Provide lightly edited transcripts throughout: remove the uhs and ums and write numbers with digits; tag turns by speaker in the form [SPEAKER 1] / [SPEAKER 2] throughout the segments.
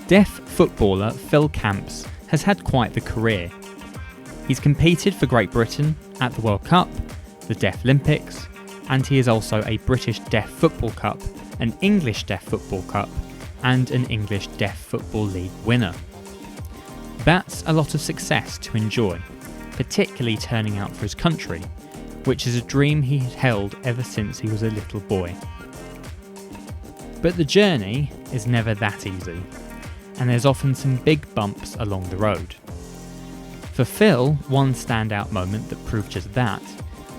[SPEAKER 1] Deaf footballer Fil Kamps has had quite the career. He's competed for Great Britain at the World Cup, the Deaflympics, and he is also a British Deaf Football Cup, an English Deaf Football Cup, and an English Deaf Football League winner. That's a lot of success to enjoy, particularly turning out for his country, which is a dream he had held ever since he was a little boy. But the journey is never that easy, and there's often some big bumps along the road. For Phil, one standout moment that proved just that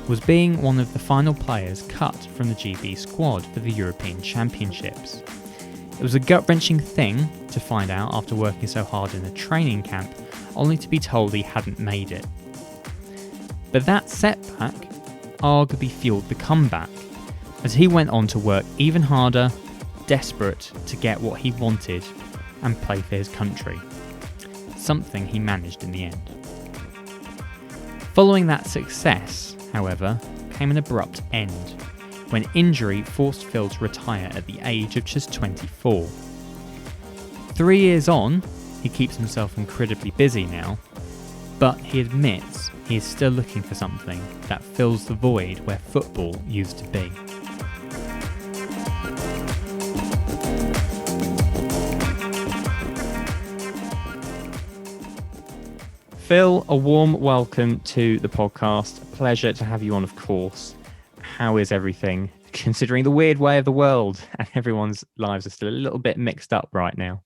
[SPEAKER 1] was being one of the final players cut from the GB squad for the European Championships. It was a gut-wrenching thing to find out after working so hard in a training camp, only to be told he hadn't made it. But that setback arguably fueled the comeback, as he went on to work even harder, desperate to get what he wanted and play for his country, something he managed in the end. Following that success, however, came an abrupt end, when injury forced Phil to retire at the age of just 24. 3 years on, he keeps himself incredibly busy now, but he admits he is still looking for something that fills the void where football used to be. Phil, a warm welcome to the podcast. A pleasure to have you on, of course. How is everything, considering the weird way of the world and everyone's lives are still a little bit mixed up right now?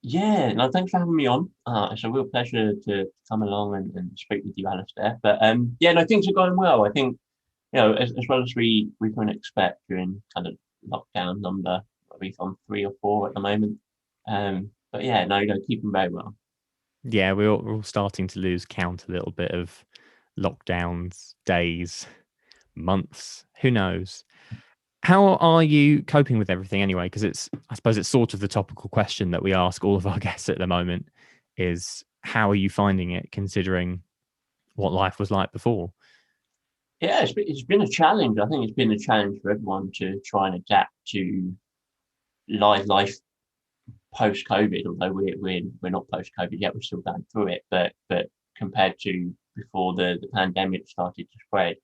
[SPEAKER 2] Yeah, no, thanks for having me on. It's a real pleasure to come along and speak with you, Alistair. But yeah, no, things are going well. I think, as well as we can expect during kind of lockdown number, we're on 3 or 4 at the moment. But yeah, no, keeping very well.
[SPEAKER 1] Yeah, we're all starting to lose count a little bit of lockdowns, days, months, who knows. How are you coping with everything anyway? Because I suppose it's sort of the topical question that we ask all of our guests at the moment is, how are you finding it considering what life was like before?
[SPEAKER 2] Yeah, it's been a challenge. I think it's been a challenge for everyone to try and adapt to life post-COVID, although we're not post-COVID yet, we're still going through it. But compared to before the pandemic started to spread,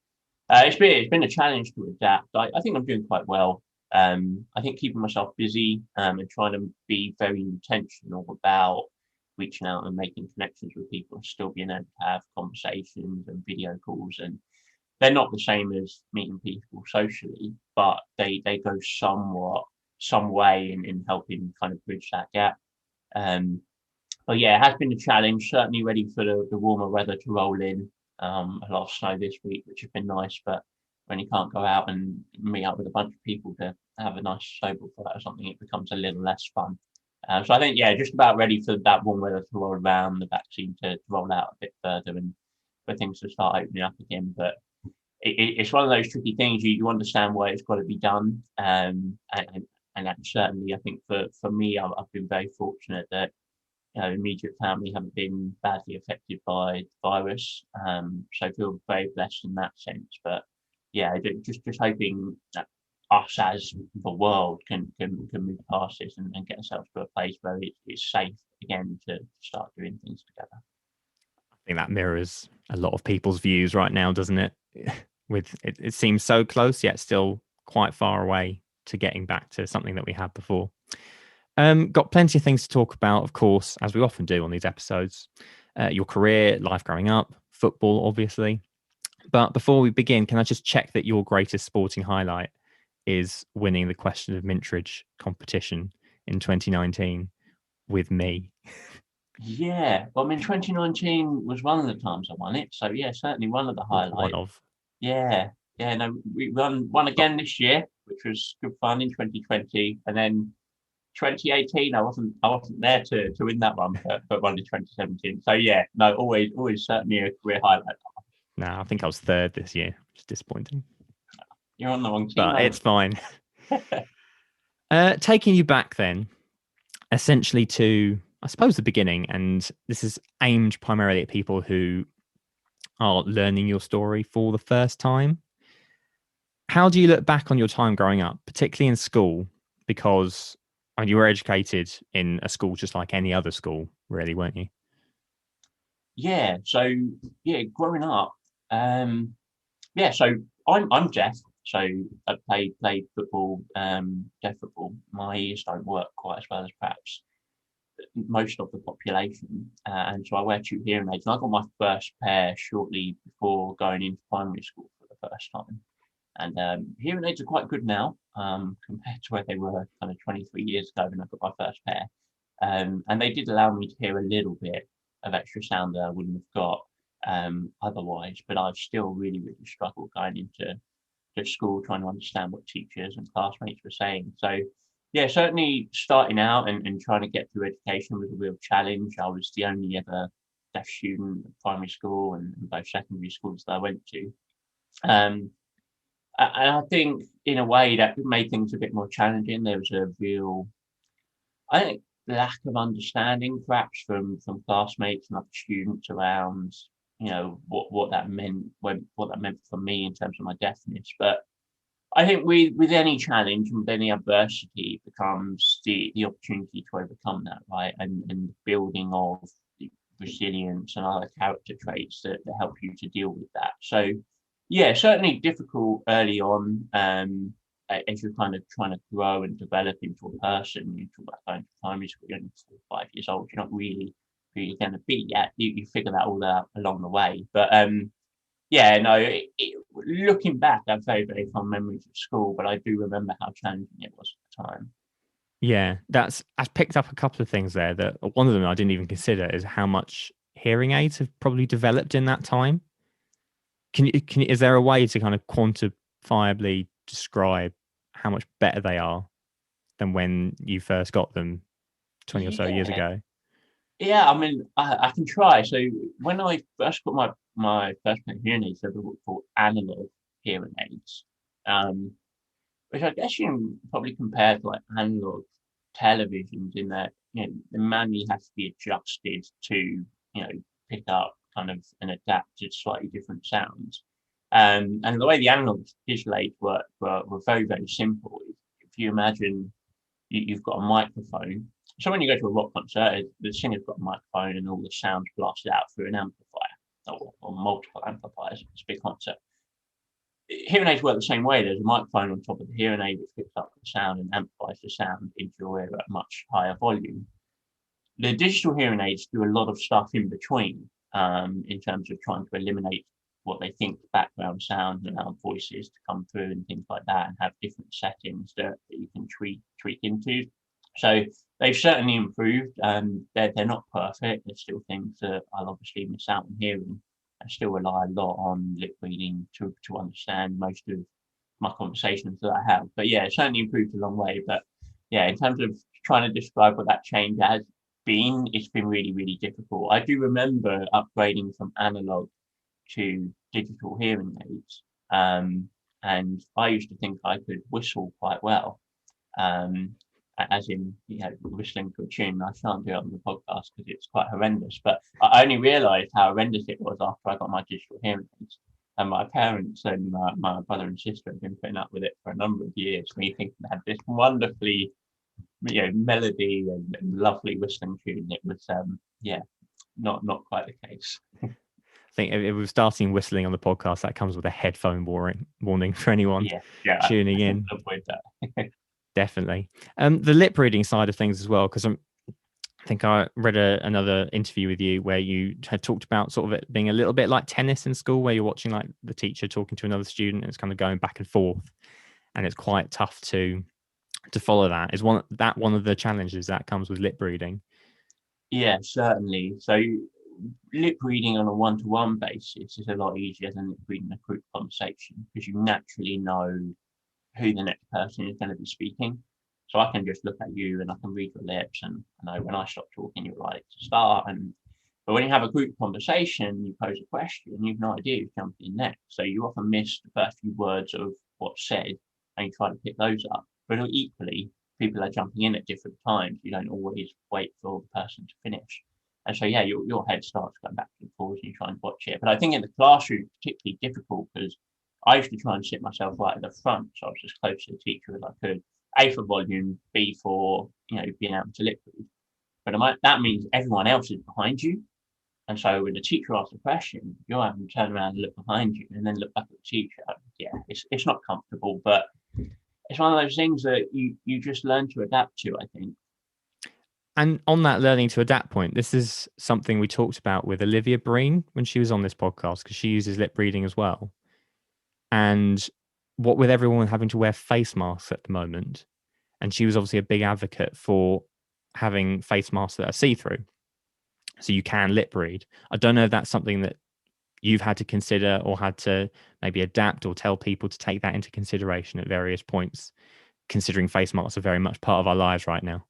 [SPEAKER 2] it's been a challenge to adapt. I think I'm doing quite well. I think keeping myself busy and trying to be very intentional about reaching out and making connections with people and still being able to have conversations and video calls. And they're not the same as meeting people socially, but they go some way in helping kind of bridge that gap. But yeah, it has been a challenge. Certainly ready for the warmer weather to roll in. A lot of snow this week, which has been nice, but when you can't go out and meet up with a bunch of people to have a nice social flight or something, it becomes a little less fun. So I think, yeah, just about ready for that warm weather to roll around, the vaccine to roll out a bit further and for things to start opening up again. But it's one of those tricky things. You understand why it's got to be done. And certainly, I think for me, I've been very fortunate that immediate family haven't been badly affected by the virus. So I feel very blessed in that sense. But yeah, just hoping that us as the world can move past this and get ourselves to a place where it's safe again to start doing things together.
[SPEAKER 1] I think that mirrors a lot of people's views right now, doesn't it? It seems so close, yet still quite far away to getting back to something that we had before. Got plenty of things to talk about, of course, as we often do on these episodes. Your career, life growing up, football, obviously. But before we begin, can I just check that your greatest sporting highlight is winning the Question of Mintridge competition in 2019 with me?
[SPEAKER 2] Yeah, well, I mean, 2019 was one of the times I won it. So yeah, certainly one of the highlights.
[SPEAKER 1] One of.
[SPEAKER 2] Yeah, no, we won again this year, which was good fun in 2020, and then 2018, I wasn't there to win that one, but won in 2017. So yeah, no, always certainly a career highlight.
[SPEAKER 1] No, I think I was third this year, which is disappointing.
[SPEAKER 2] You're on the wrong team.
[SPEAKER 1] But it's fine. Taking you back then, essentially to I suppose, the beginning, and this is aimed primarily at people who are learning your story for the first time. How do you look back on your time growing up, particularly in school? Because I mean, you were educated in a school just like any other school, really, weren't you?
[SPEAKER 2] Yeah. So yeah, growing up, um, yeah. So I'm deaf. So I played football, deaf football. My ears don't work quite as well as perhaps most of the population, and so I wear two hearing aids. And I got my first pair shortly before going into primary school for the first time. And hearing aids are quite good now, compared to where they were kind of 23 years ago when I got my first pair. And they did allow me to hear a little bit of extra sound that I wouldn't have got otherwise. But I've still really, really struggled going into to school trying to understand what teachers and classmates were saying. So, yeah, certainly starting out and trying to get through education was a real challenge. I was the only ever deaf student at primary school and both secondary schools that I went to. Um, and I think in a way that made things a bit more challenging. There was a real, I think, lack of understanding perhaps from classmates and other students around, what that meant what that meant for me in terms of my deafness. But I think with any challenge and with any adversity becomes the opportunity to overcome that, right? And building of the resilience and other character traits that help you to deal with that. So yeah, certainly difficult early on, as you're kind of trying to grow and develop into a person. You talk about going to primary school, you're only 4 or 5 years old, you're not really who you're going to be yet. You figure that all out along the way. But yeah, no, looking back, I have very, very fond memories of school, but I do remember how challenging it was at the time.
[SPEAKER 1] Yeah, I've picked up a couple of things there. That one of them I didn't even consider is how much hearing aids have probably developed in that time. Is there a way to kind of quantifiably describe how much better they are than when you first got them 20 or so years
[SPEAKER 2] Yeah,
[SPEAKER 1] ago?
[SPEAKER 2] yeah. I mean, I can try. So when I first got my first pair of hearing aids, they were what called analog hearing aids, um, which I guess you can probably compare to like analog televisions in that the manually has to be adjusted to pick up kind of and adapt to slightly different sounds. And the way the analog digital aids work were very, very simple. If you imagine you've got a microphone. So when you go to a rock concert, the singer's got a microphone and all the sounds blasted out through an amplifier or multiple amplifiers. It's a big concert. Hearing aids work the same way. There's a microphone on top of the hearing aid which picks up the sound and amplifies the sound into your ear at a much higher volume. The digital hearing aids do a lot of stuff in between, in terms of trying to eliminate what they think background sounds and allow voices to come through and things like that, and have different settings that you can tweak into. So they've certainly improved. They're not perfect. There's still things that I'll obviously miss out on hearing. I still rely a lot on lip reading to understand most of my conversations that I have. But yeah, it's certainly improved a long way. But yeah, in terms of trying to describe what that change has been, it's been really, really difficult. I do remember upgrading from analog to digital hearing aids. And I used to think I could whistle quite well. Um, as in, whistling to a tune. I shan't do it on the podcast because it's quite horrendous. But I only realised how horrendous it was after I got my digital hearing aids. And my parents and my brother and sister have been putting up with it for a number of years. Me thinking they had this wonderfully, melody and lovely whistling tune. It was, yeah, not quite the case.
[SPEAKER 1] I think if we're starting whistling on the podcast, that comes with a headphone warning for anyone
[SPEAKER 2] Yeah,
[SPEAKER 1] tuning in.
[SPEAKER 2] avoid that.
[SPEAKER 1] Definitely. The lip reading side of things as well, because I think I read another interview with you where you had talked about sort of it being a little bit like tennis in school, where you're watching like the teacher talking to another student and it's kind of going back and forth, and it's quite tough to follow that. Is one of the challenges that comes with lip reading?
[SPEAKER 2] Yeah, certainly. So lip reading on a one-to-one basis is a lot easier than lip reading a group conversation because you naturally know who the next person is going to be speaking. So I can just look at you and I can read your lips and I know when I stop talking, you're right to start. But when you have a group conversation, you pose a question, you've no idea who's jumping in next. So you often miss the first few words of what's said and you try to pick those up. But equally, people are jumping in at different times. You don't always wait for the person to finish. And so, yeah, your head starts going back and forth and you try and watch it. But I think in the classroom, it's particularly difficult because I used to try and sit myself right at the front. So I was as close to the teacher as I could. A, for volume, B, for, being able to lip read. But that means everyone else is behind you. And so when the teacher asks a question, you're having to turn around and look behind you and then look back at the teacher. Yeah, it's not comfortable, but it's one of those things that you just learn to adapt to, I think.
[SPEAKER 1] And on that learning to adapt point, this is something we talked about with Olivia Breen when she was on this podcast, because she uses lip reading as well. And what with everyone having to wear face masks at the moment, and she was obviously a big advocate for having face masks that are see-through, so you can lip read. I don't know if that's something that you've had to consider or had to maybe adapt or tell people to take that into consideration at various points, considering face masks are very much part of our lives right now.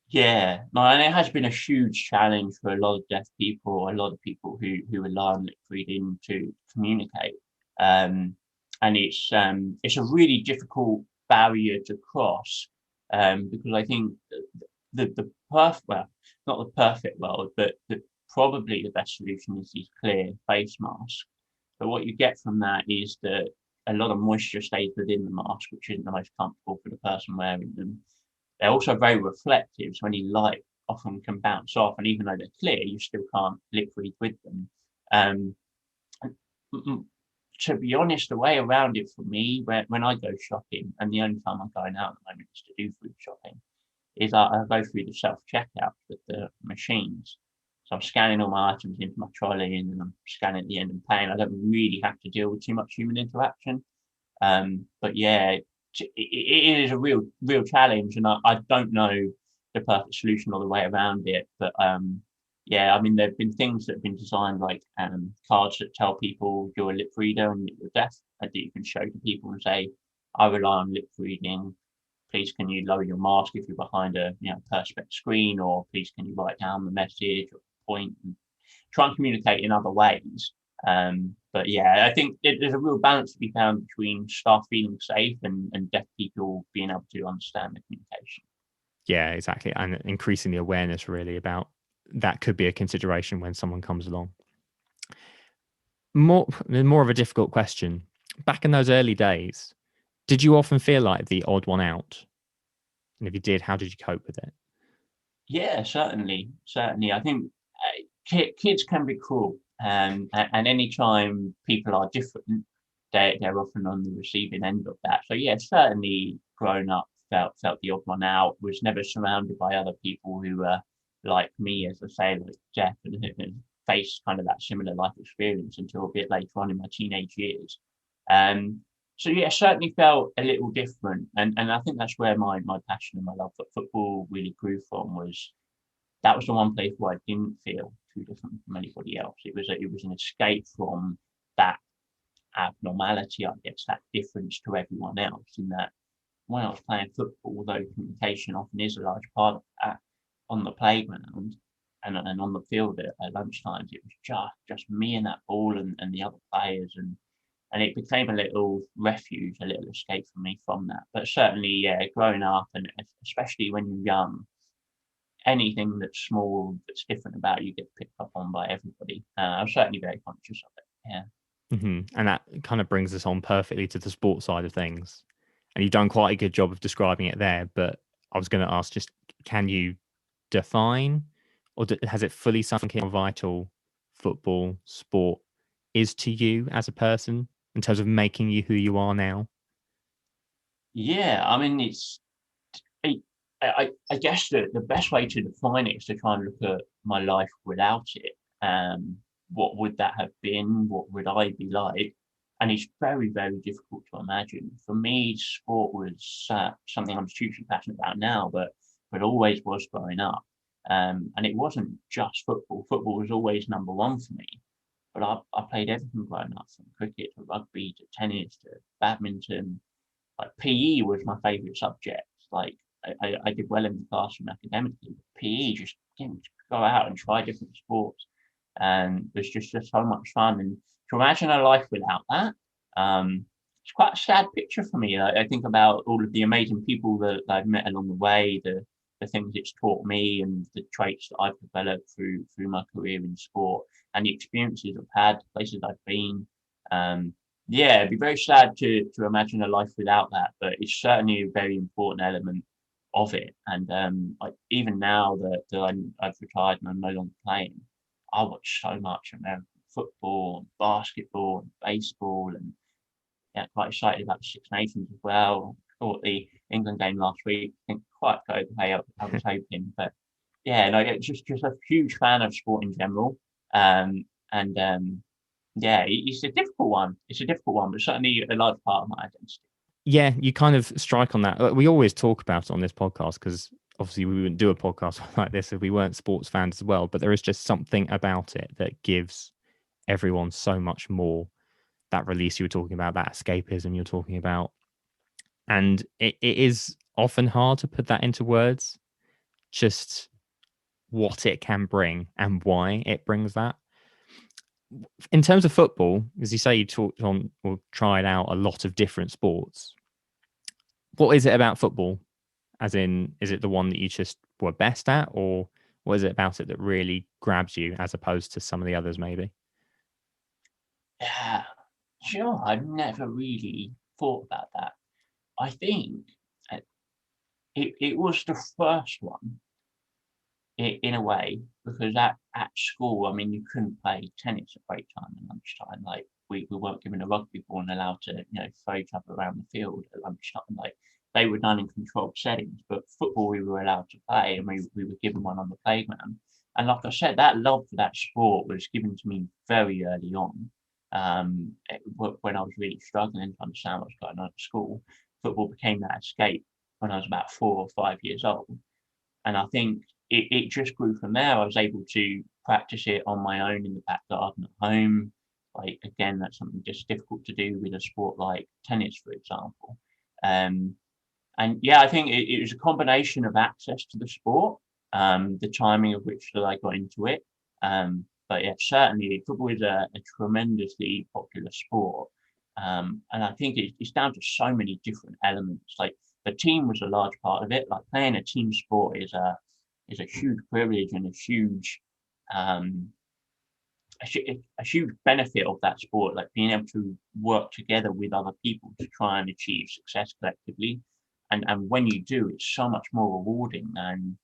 [SPEAKER 2] Yeah, no, and it has been a huge challenge for a lot of deaf people, a lot of people who rely on lip reading to communicate. And it's a really difficult barrier to cross, because I think the perfect, well, not the perfect world, but probably the best solution is these clear face masks. But what you get from that is that a lot of moisture stays within the mask, which isn't the most comfortable for the person wearing them. They're also very reflective, so any light often can bounce off, and even though they're clear, you still can't lip read with them. Um, to be honest, the way around it for me, when I go shopping, and the only time I'm going out at the moment is to do food shopping, is I go through the self-checkout with the machines. So I'm scanning all my items into my trolley and then I'm scanning at the end and paying. I don't really have to deal with too much human interaction. But yeah, it is a real challenge, and I don't know the perfect solution or the way around it. But yeah, I mean, there've been things that have been designed like cards that tell people you're a lip reader and you're deaf, that you can show to people and say, I rely on lip reading. Please, can you lower your mask if you're behind a perspex screen, or please, can you write down the message or point and try and communicate in other ways. But yeah, I think there's a real balance to be found between staff feeling safe and deaf people being able to understand the communication.
[SPEAKER 1] Yeah, exactly. And increasing the awareness really about that could be a consideration when someone comes along. More of a difficult question. Back in those early days, did you often feel like the odd one out? And if you did, how did you cope with it?
[SPEAKER 2] Yeah, certainly. I think kids can be cruel, and any time people are different, they're often on the receiving end of that. So yeah, certainly growing up, felt the odd one out. Was never surrounded by other people who were like me, as I say, like deaf and faced kind of that similar life experience until a bit later on in my teenage years. Um, so yeah, certainly felt a little different, and I think that's where my passion and my love for football really grew from. Was that was the one place where I didn't feel too different from anybody else. It was an escape from that abnormality, I guess, that difference to everyone else. In that when I was playing football, although communication often is a large part of that on the playground and on the field at lunchtimes, it was just me and that ball and the other players, and it became a little refuge, a little escape for me from that. But certainly, yeah, growing up, and especially when you're young, anything that's small, that's different about you, gets picked up on by everybody. I'm certainly very conscious of it. Yeah.
[SPEAKER 1] And that kind of brings us on perfectly to the sports side of things. And you've done quite a good job of describing it there. But I was going to ask, just can you define, or has it fully sunk in how vital football sport is to you as a person in terms of making you who you are now?
[SPEAKER 2] Yeah, I mean, I guess the best way to define it is to try and look at my life without it. What would that have been? What would I be like? And it's very difficult to imagine. For me, sport was something I'm hugely passionate about now, but always was growing up. And it wasn't just football. Football was always number one for me. But I played everything growing up, from cricket to rugby to tennis to badminton. Like PE was my favourite subject. Like I did well in the classroom academically, but PE, just getting to go out and try different sports, and it was just so much fun. And to imagine a life without that, it's quite a sad picture for me. I think about all of the amazing people that I've met along the way, the things it's taught me, and the traits that I've developed through my career in sport, and the experiences I've had, places I've been. Yeah, it'd be very sad to imagine a life without that, but it's certainly a very important element of it. And like even now that I've retired and I'm no longer playing, I watch so much American football, and basketball, and baseball, and yeah, quite excited about the Six Nations as well. Thought the England game last week didn't quite go the way I was hoping, but yeah, no, it's just a huge fan of sport in general. And yeah, it's a difficult one. It's a difficult one, but certainly a large part of my identity.
[SPEAKER 1] Yeah, you kind of strike on that. We always talk about it on this podcast because obviously we wouldn't do a podcast like this if we weren't sports fans as well. But there is just something about it that gives everyone so much more. That release you were talking about, that escapism you're talking about. And it is often hard to put that into words, just what it can bring and why it brings that. In terms of football, as you say, you talked on or tried out a lot of different sports. What is it about football? As in, is it the one that you just were best at, or what is it about it that really grabs you as opposed to some of the others, maybe?
[SPEAKER 2] Yeah, sure. I've never really thought about that. I think uh, it was the first one in a way, because at school, I mean, you couldn't play tennis at break time and lunchtime. Like we weren't given a rugby ball and allowed to, throw each other around the field at lunchtime. Like they were done in controlled settings, but football we were allowed to play, and we were given one on the playground. And like I said, that love for that sport was given to me very early on. When I was really struggling to understand what was going on at school, football became that escape when I was about 4 or 5 years old. And I think it just grew from there. I was able to practice it on my own in the back garden at home. Like again, that's something just difficult to do with a sport like tennis, for example. Um, and yeah, I think it was a combination of access to the sport, the timing of which that I got into it. But yeah, certainly football is a tremendously popular sport. And I think it's down to so many different elements. Like the team was a large part of it. Like playing a team sport is a huge privilege and um, a huge benefit of that sport. Like being able to work together with other people to try and achieve success collectively. And when you do, it's so much more rewarding than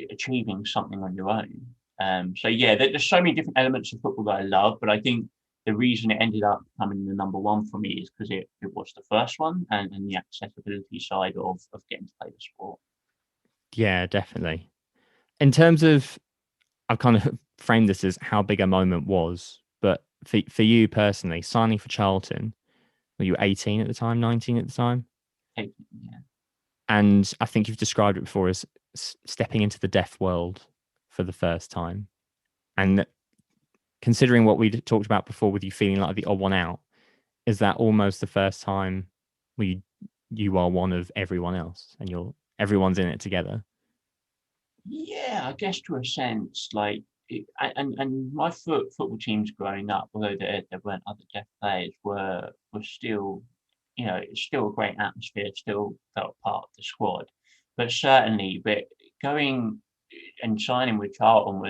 [SPEAKER 2] achieving something on your own. So yeah, there's so many different elements of football that I love, but I think the reason it ended up becoming the number one for me is because it was the first one, and the accessibility side of getting to play the sport.
[SPEAKER 1] Yeah, definitely. In terms of, I've kind of framed this as how big a moment was, but for you personally, signing for Charlton, were you 18 at the time, 19 at the time?
[SPEAKER 2] Yeah.
[SPEAKER 1] And I think you've described it before as stepping into the deaf world for the first time. And considering what we talked about before with you feeling like the odd one out, is that almost the first time where you are one of everyone else and everyone's in it together?
[SPEAKER 2] Yeah, I guess to a sense, like, and my football teams growing up, although there weren't other deaf players, were still, it's still a great atmosphere, still felt part of the squad. But certainly, going and signing with Charlton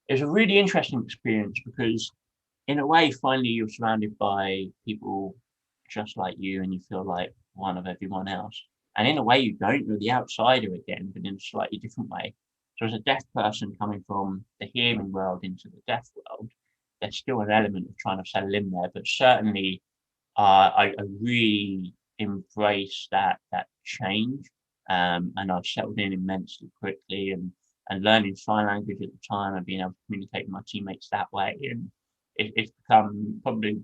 [SPEAKER 2] it was a really interesting experience because in a way, finally you're surrounded by people just like you, and you feel like one of everyone else. And in a way, you don't. You're the outsider again, but in a slightly different way. So, as a deaf person coming from the hearing world into the deaf world, there's still an element of trying to settle in there. But certainly, I really embrace that change, and I've settled in immensely quickly, and learning sign language at the time and being able to communicate with my teammates that way, and it's become probably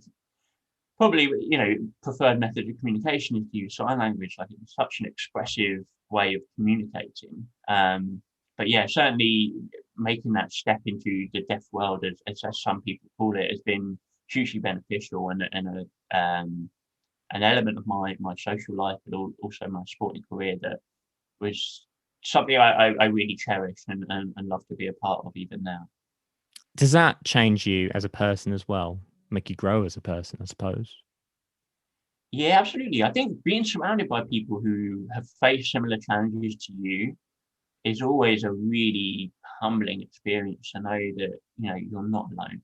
[SPEAKER 2] preferred method of communication is to use sign language. Like it's such an expressive way of communicating. But yeah, certainly making that step into the deaf world, as some people call it, has been hugely beneficial, and an element of my social life, but also my sporting career that was something I really cherish and love to be a part of even now.
[SPEAKER 1] Does that change you as a person as well? Make you grow as a person, I suppose?
[SPEAKER 2] Yeah, absolutely. I think being surrounded by people who have faced similar challenges to you is always a really humbling experience to know that you're not alone.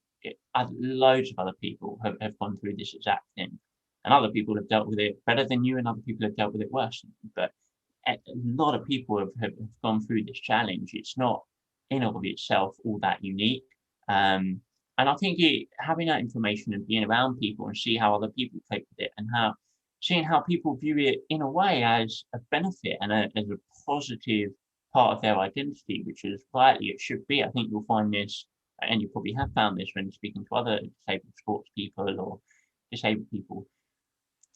[SPEAKER 2] Loads of other people have gone through this exact thing, and other people have dealt with it better than you, and other people have dealt with it worse than you. But a lot of people have gone through this challenge. It's not in and of itself all that unique. And I think having that information and being around people and see how other people cope with it, and seeing how people view it in a way as a benefit and as a positive part of their identity, which is rightly it should be. I think you'll find this, and you probably have found this when speaking to other disabled sports people or disabled people.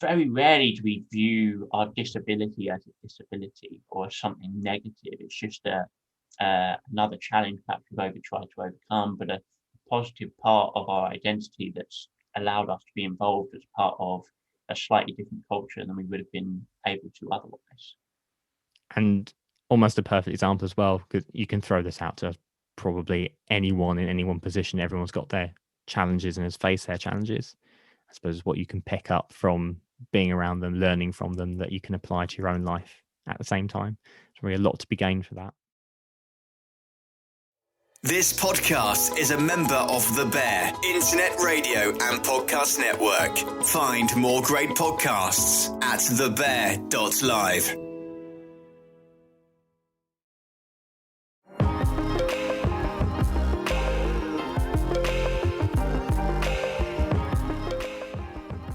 [SPEAKER 2] Very rarely do we view our disability as a disability or as something negative. It's just another challenge perhaps we've tried to overcome, but a positive part of our identity that's allowed us to be involved as part of a slightly different culture than we would have been able to otherwise.
[SPEAKER 1] And almost a perfect example as well, because you can throw this out to probably anyone in any one position. Everyone's got their challenges and has faced their challenges. I suppose what you can pick up from being around them, learning from them, that you can apply to your own life at the same time. There's really a lot to be gained for that.
[SPEAKER 3] This podcast is a member of The Bear Internet Radio and Podcast Network. Find more great podcasts at thebear.live.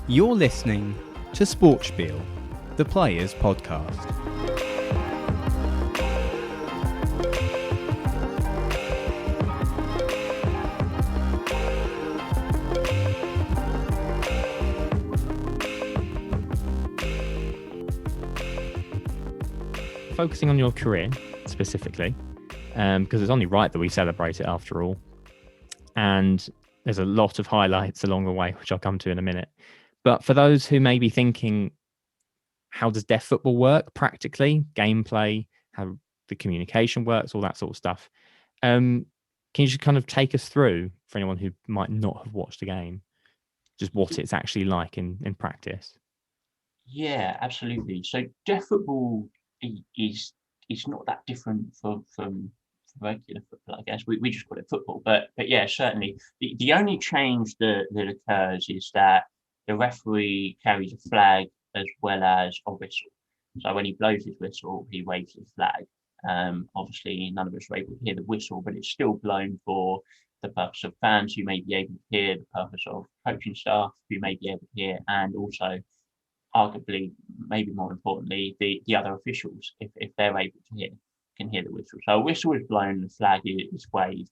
[SPEAKER 4] You're listening to Sportspiel, the Players Podcast.
[SPEAKER 1] Focusing on your career specifically, because it's only right that we celebrate it after all. And there's a lot of highlights along the way, which I'll come to in a minute. But for those who may be thinking, how does deaf football work practically, gameplay, how the communication works, all that sort of stuff, can you just kind of take us through, for anyone who might not have watched the game, just what it's actually like in practice?
[SPEAKER 2] Yeah, absolutely. So deaf football is not that different from regular football, I guess. We just call it football, but yeah, certainly the only change that occurs is that the referee carries a flag as well as a whistle. So when he blows his whistle, he waves his flag. Obviously, none of us are able to hear the whistle, but it's still blown for the purpose of fans who may be able to hear, the purpose of coaching staff who may be able to hear, and also, arguably, maybe more importantly, the other officials, if they're able to hear, can hear the whistle. So a whistle is blown, the flag is waved.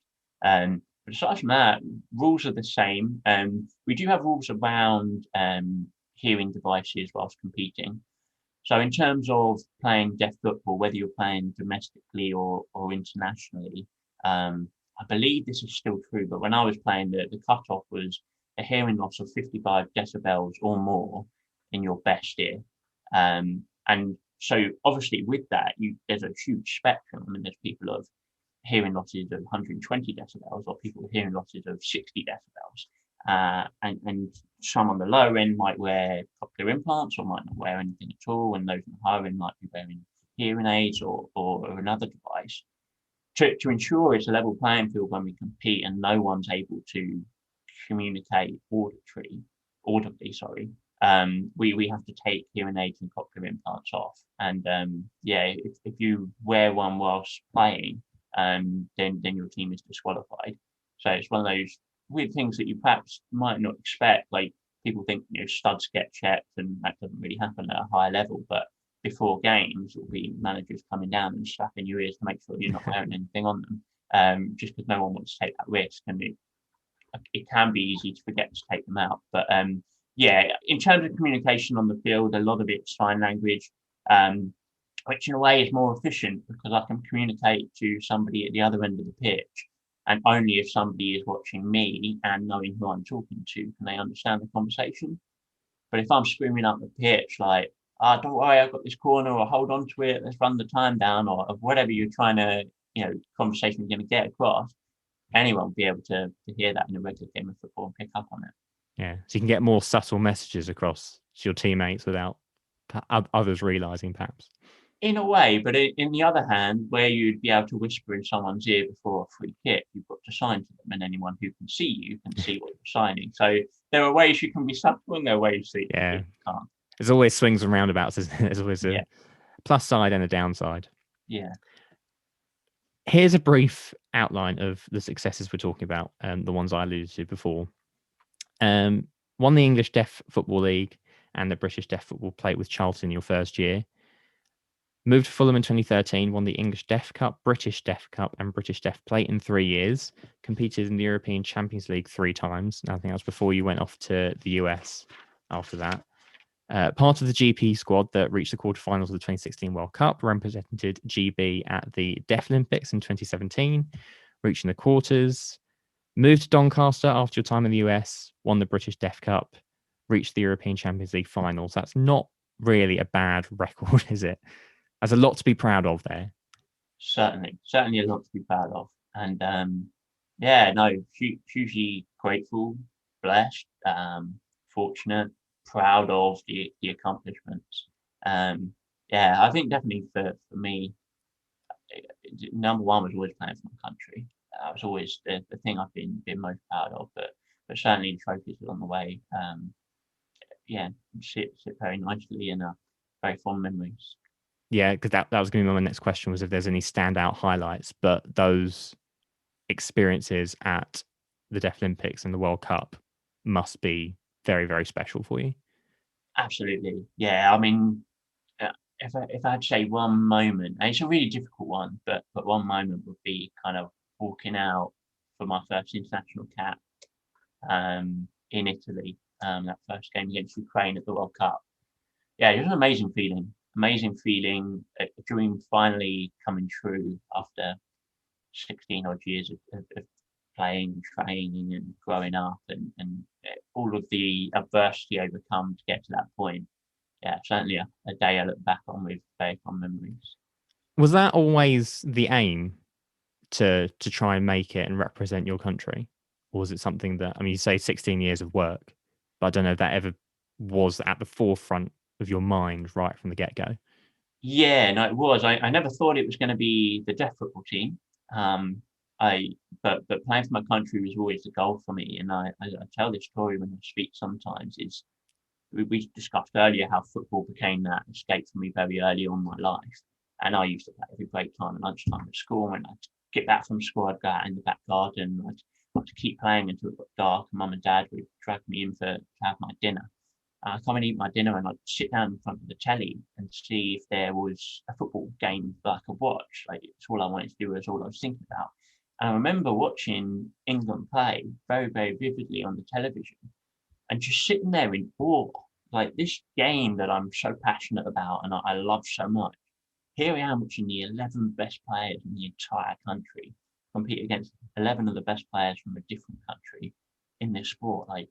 [SPEAKER 2] But aside from that, rules are the same. We do have rules around hearing devices whilst competing. So in terms of playing deaf football, whether you're playing domestically or internationally, I believe this is still true, but when I was playing, the cutoff was a hearing loss of 55 decibels or more in your best ear. And so obviously with that, there's a huge spectrum. I mean, there's people of hearing losses of 120 decibels or people with hearing losses of 60 decibels. And some on the lower end might wear cochlear implants or might not wear anything at all. And those on the higher end might be wearing hearing aids or another device to ensure it's a level playing field when we compete and no one's able to communicate audibly, we have to take hearing aids and cochlear implants off. And if you wear one whilst playing, then your team is disqualified. So it's one of those weird things that you perhaps might not expect. Like people think studs get checked, and that doesn't really happen at a higher level. But before games, it'll be managers coming down and slapping your ears to make sure you're not wearing anything on them, just because no one wants to take that risk. And it can be easy to forget to take them out. But in terms of communication on the field, a lot of it's sign language, which in a way is more efficient because I can communicate to somebody at the other end of the pitch. And only if somebody is watching me and knowing who I'm talking to can they understand the conversation. But if I'm screaming up the pitch like, don't worry, I've got this corner, or hold on to it, let's run the time down, or whatever you're trying to, conversation you're going to get across, anyone will be able to hear that in a regular game of football and pick up on it.
[SPEAKER 1] Yeah, so you can get more subtle messages across to your teammates without others realising, perhaps.
[SPEAKER 2] In a way, but in the other hand, where you'd be able to whisper in someone's ear before a free kick, you've got to sign to them, and anyone who can see you can see what you're signing. So there are ways you can be subtle, and there are ways that you can't.
[SPEAKER 1] There's always swings and roundabouts, isn't there? There's always a plus side and a downside.
[SPEAKER 2] Yeah.
[SPEAKER 1] Here's a brief outline of the successes we're talking about, the ones I alluded to before. Won the English Deaf Football League and the British Deaf Football Plate with Charlton in your first year. Moved to Fulham in 2013, won the English Deaf Cup, British Deaf Cup, and British Deaf Plate in 3 years. Competed in the European Champions League 3 times. I think that was before you went off to the US after that. Part of the GP squad that reached the quarterfinals of the 2016 World Cup, represented GB at the Deaflympics in 2017, reaching the quarters. Moved to Doncaster after your time in the US, won the British Deaf Cup, reached the European Champions League finals. That's not really a bad record, is it? There's a lot to be proud of there.
[SPEAKER 2] Certainly a lot to be proud of. And hugely grateful, blessed, fortunate, proud of the accomplishments. I think definitely for me, number one was always playing for my country. That was always the thing I've been most proud of, but certainly the trophies along the way, sit very nicely and very fond memories.
[SPEAKER 1] Yeah, because that was going to be my next question, was if there's any standout highlights, but those experiences at the Deaflympics and the World Cup must be very, very special for you.
[SPEAKER 2] Absolutely. Yeah. I mean, if I had to say one moment, and it's a really difficult one, but one moment would be kind of walking out for my first international cap in Italy, that first game against Ukraine at the World Cup. Yeah, it was an amazing feeling. A dream finally coming true after 16 odd years of playing, training, and growing up, and all of the adversity overcome to get to that point. Yeah, certainly a day I look back on with very fond memories.
[SPEAKER 1] Was that always the aim, to try and make it and represent your country? Or was it something that, I mean, you say 16 years of work, but I don't know if that ever was at the forefront of your mind right from the get-go?
[SPEAKER 2] Yeah, no, it was. I never thought it was going to be the deaf football team. But playing for my country was always the goal for me. And I tell this story when I speak sometimes. Is we discussed earlier how football became that escape for me very early on in my life. And I used to play every break time and lunchtime at school. And I'd get back from school, I'd go out in the back garden. I'd have to keep playing until it got dark. And Mum and Dad would drag me in to have my dinner. I'd come and eat my dinner, and I'd sit down in front of the telly and see if there was a football game that I could watch. Like, it's all I wanted to do. It was all I was thinking about. And I remember watching England play very, very vividly on the television, and just sitting there in awe, like this game that I'm so passionate about and I love so much. Here I am watching the 11 best players in the entire country compete against 11 of the best players from a different country in this sport. Like,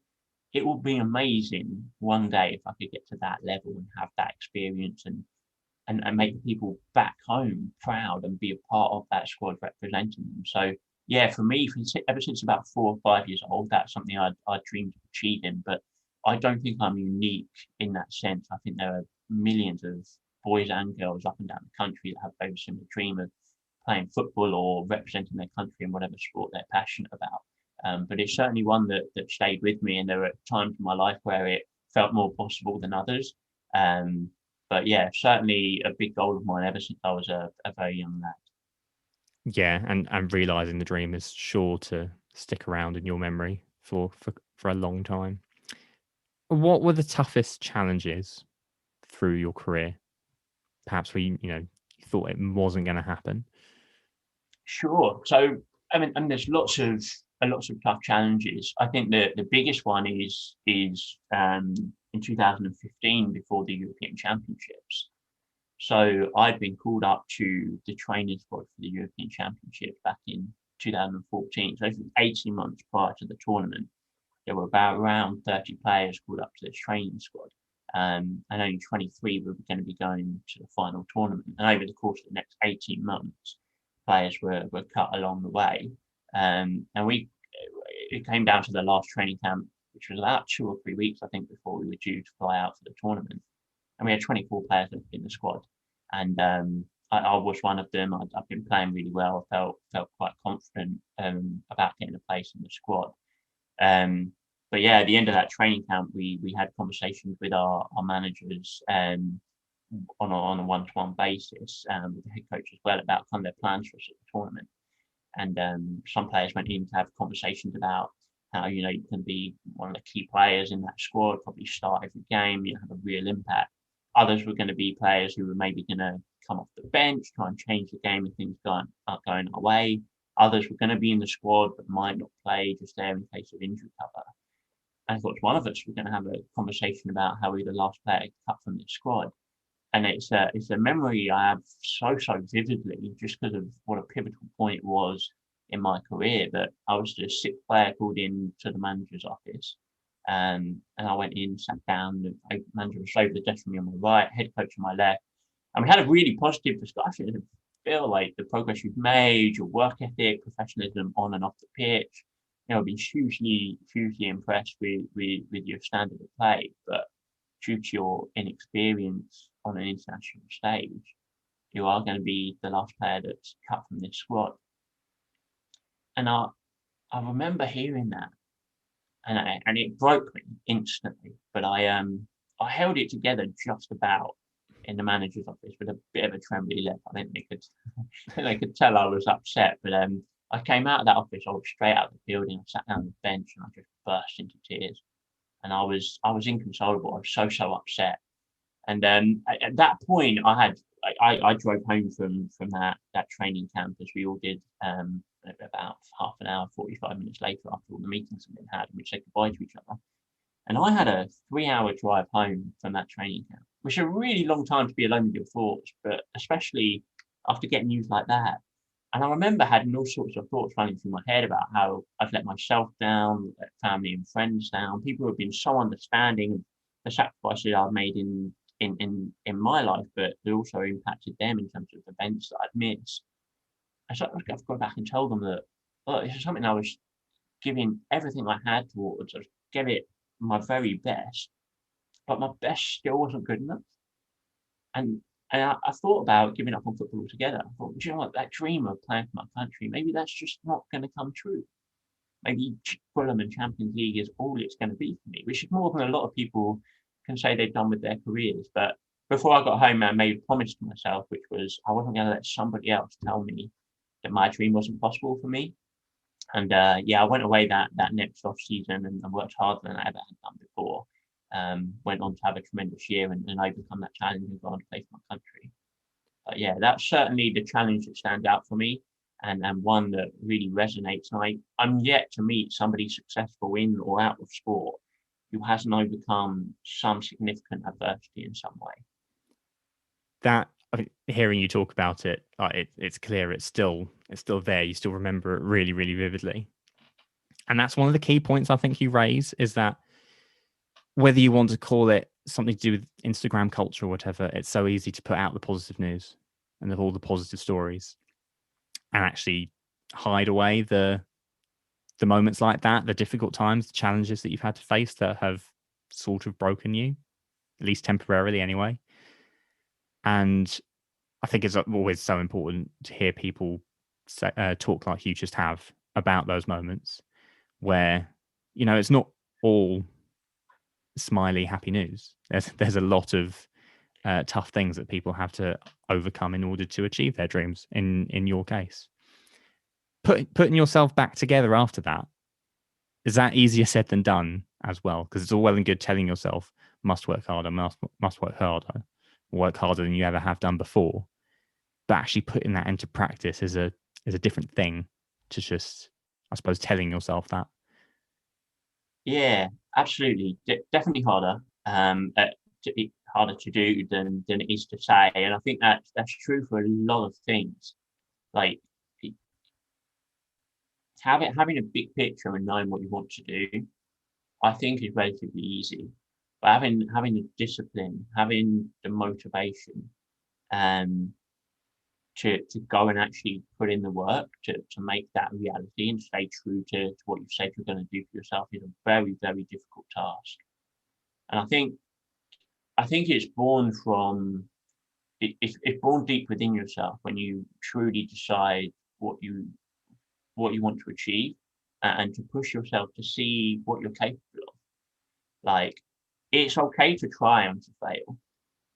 [SPEAKER 2] it would be amazing one day if I could get to that level and have that experience and make the people back home proud and be a part of that squad representing them. So yeah, for me, ever since about 4 or 5 years old, that's something I dreamed of achieving. But I don't think I'm unique in that sense. I think there are millions of boys and girls up and down the country that have a very similar dream of playing football or representing their country in whatever sport they're passionate about. But it's certainly one that stayed with me, and there were times in my life where it felt more possible than others. But yeah, certainly a big goal of mine ever since I was a very young lad.
[SPEAKER 1] Yeah, and realising the dream is sure to stick around in your memory for a long time. What were the toughest challenges through your career? Perhaps where you thought it wasn't going to happen.
[SPEAKER 2] Sure. So I mean, there's lots of tough challenges. I think the biggest one is in 2015 before the European Championships. So I'd been called up to the training squad for the European Championships back in 2014. So 18 months prior to the tournament, there were around 30 players called up to this training squad. And only 23 were going to be going to the final tournament. And over the course of the next 18 months, players were cut along the way. And it came down to the last training camp which was about 2 or 3 weeks, I think, before we were due to fly out for the tournament. And we had 24 players left in the squad. And I was one of them. I've been playing really well. I felt quite confident about getting a place in the squad. But yeah, at the end of that training camp, we had conversations with our managers on a one-to-one basis, with the head coach as well, about kind of their plans for us at the tournament. And some players went in to have conversations about how, you can be one of the key players in that squad, probably start every game, have a real impact. Others were going to be players who were maybe going to come off the bench, try and change the game if things aren't going our way. Others were going to be in the squad but might not play, just there in case of injury cover. And I thought one of us was going to have a conversation about how we were the last player cut from this squad. And it's a memory I have so vividly, just because of what a pivotal point was in my career, that I was the sixth player called in to the manager's office. And I went in, sat down, the manager was over the desk from me on my right, head coach on my left. And we had a really positive discussion. I feel like the progress you've made, your work ethic, professionalism on and off the pitch. I've been hugely impressed with your standard of play, but due to your inexperience on an international stage, you are going to be the last player that's cut from this squad. And I remember hearing that, and it broke me instantly. But I held it together just about in the manager's office with a bit of a trembly lip. I think they could tell I was upset. But I came out of that office. I was straight out of the building. I sat down on the bench and I just burst into tears. And I was inconsolable. I was so upset. And at that point, I drove home from that training camp, as we all did, about half an hour, 45 minutes later, after all the meetings had been had, and we said goodbye to each other. And I had a 3-hour drive home from that training camp, which is a really long time to be alone with your thoughts, but especially after getting news like that. And I remember having all sorts of thoughts running through my head about how I've let myself down, let family and friends down. People have been so understanding of the sacrifices I've made in my life, but it also impacted them in terms of events that I'd missed. And so I've gone back and told them that, look, this is something I was giving everything I had towards. I gave it my very best, but my best still wasn't good enough. And I thought about giving up on football altogether. I thought, do you know what, that dream of playing for my country, maybe that's just not going to come true. Maybe Fulham and Champions League is all it's going to be for me, which is more than a lot of people can say they've done with their careers. But before I got home, I made a promise to myself, which was I wasn't going to let somebody else tell me that my dream wasn't possible for me. And I went away that next off season and worked harder than I ever had done before. Went on to have a tremendous year and overcome that challenge and go on to play for my country. But yeah, that's certainly the challenge that stands out for me, and one that really resonates. And I'm yet to meet somebody successful in or out of sport who hasn't overcome some significant adversity in some way.
[SPEAKER 1] That, I mean, hearing you talk about it, it's clear it's still there. You still remember it really, really vividly. And that's one of the key points I think you raise, is that whether you want to call it something to do with Instagram culture or whatever, it's so easy to put out the positive news and all the positive stories and actually hide away the moments like that, the difficult times, the challenges that you've had to face that have sort of broken you, at least temporarily anyway. And I think it's always so important to hear people talk like you just have about those moments where, it's not all smiley, happy news. There's a lot of tough things that people have to overcome in order to achieve their dreams. In your case, putting yourself back together after that, is that easier said than done as well? Because it's all well and good telling yourself must work harder, must work harder, work harder than you ever have done before. But actually putting that into practice is a different thing to just, I suppose, telling yourself that.
[SPEAKER 2] Yeah, absolutely. Definitely harder. Harder to do than it is to say, and I think that's true for a lot of things. Like having a big picture and knowing what you want to do, I think is relatively easy. But having the discipline, having the motivation, to go and actually put in the work to make that reality and stay true to what you've said you're going to do for yourself is a very, very difficult task. And I think it's born from it's born deep within yourself when you truly decide what you want to achieve, and to push yourself to see what you're capable of. Like, it's okay to try and to fail,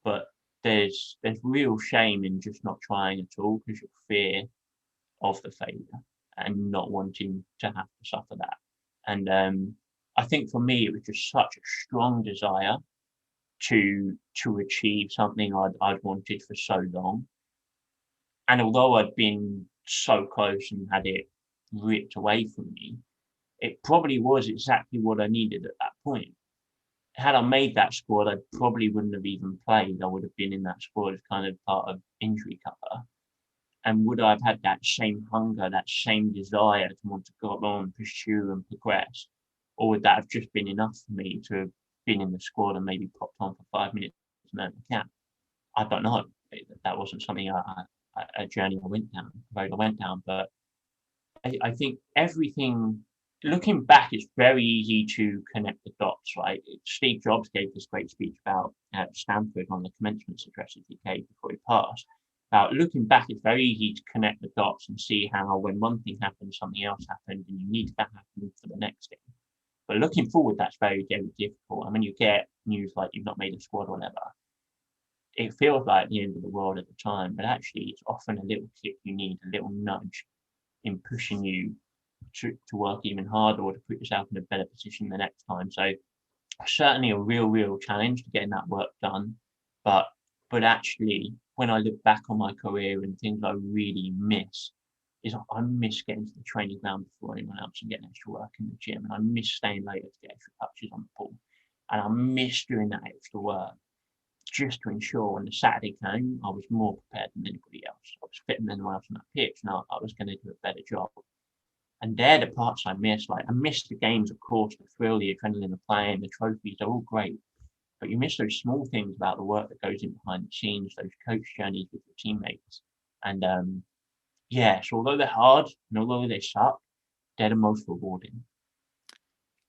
[SPEAKER 2] but there's real shame in just not trying at all because your fear of the failure and not wanting to have to suffer that. And I think for me, it was just such a strong desire to achieve something I'd wanted for so long. And although I'd been so close and had it ripped away from me, it probably was exactly what I needed at that point. Had I made that squad, I probably wouldn't have even played. I would have been in that squad as kind of part of injury cover. And would I have had that same hunger, that same desire to want to go on, pursue and progress? Or would that have just been enough for me to have been in the squad and maybe popped on for 5 minutes and earned the cap? I don't know. That wasn't something a journey I went down, a road I went down. But I think everything, looking back, it's very easy to connect the dots, right? Steve Jobs gave this great speech about Stanford on the commencement address that he gave before he passed. Looking back, it's very easy to connect the dots and see how when one thing happened, something else happened, and you need that happen for the next thing. But looking forward, that's very, very difficult. And when you get news like you've not made a squad or whatever, it feels like the end of the world at the time. But actually, it's often a little kick you need, a little nudge in pushing you to work even harder or to put yourself in a better position the next time. So certainly a real challenge to getting that work done. But actually, when I look back on my career and things I really miss, is I miss getting to the training ground before anyone else and getting extra work in the gym. And I miss staying later to get extra touches on the ball. And I miss doing that extra work just to ensure when the Saturday came, I was more prepared than anybody else. I was fitter than anyone else on that pitch, and I was going to do a better job. And they're the parts I miss. Like, I miss the games, of course, the thrill, the adrenaline of playing, the trophies, they're all great. But you miss those small things about the work that goes in behind the scenes, those coach journeys with your teammates. And so although they're hard and although they suck, they're the most rewarding.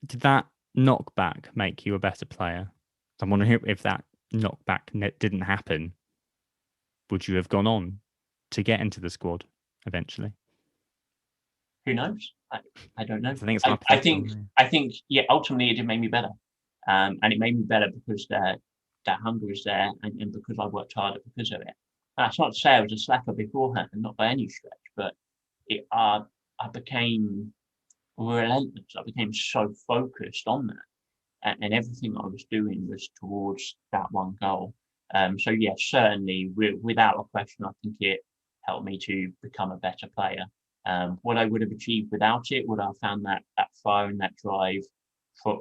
[SPEAKER 1] Did that knockback make you a better player? I'm wondering if that knockback didn't happen, would you have gone on to get into the squad eventually?
[SPEAKER 2] Who knows? I don't know.
[SPEAKER 1] I
[SPEAKER 2] think ultimately it did make me better. And it made me better because that hunger was there and because I worked harder because of it. That's not to say I was a slacker beforehand, not by any stretch, but I became relentless. I became so focused on that. And everything I was doing was towards that one goal. So yeah, certainly, without a question, I think it helped me to become a better player. What I would have achieved without it, would I have found that fire and that drive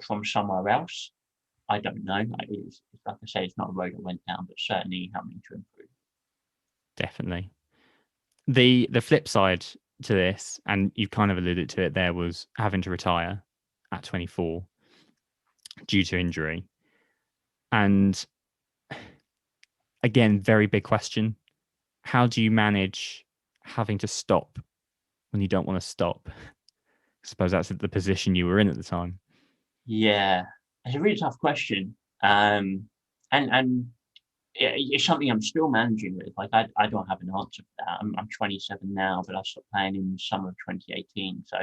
[SPEAKER 2] from somewhere else? I don't know. It's like I say, it's not a road I went down, but certainly helped me to improve.
[SPEAKER 1] Definitely. The flip side to this, and you kind of alluded to it there, was having to retire at 24 due to injury. And again, very big question. How do you manage having to stop when you don't want to stop? I suppose that's the position you were in at the time.
[SPEAKER 2] Yeah, it's a really tough question. And it's something I'm still managing with. Like, I don't have an answer for that. I'm 27 now, but I stopped playing in summer of 2018. So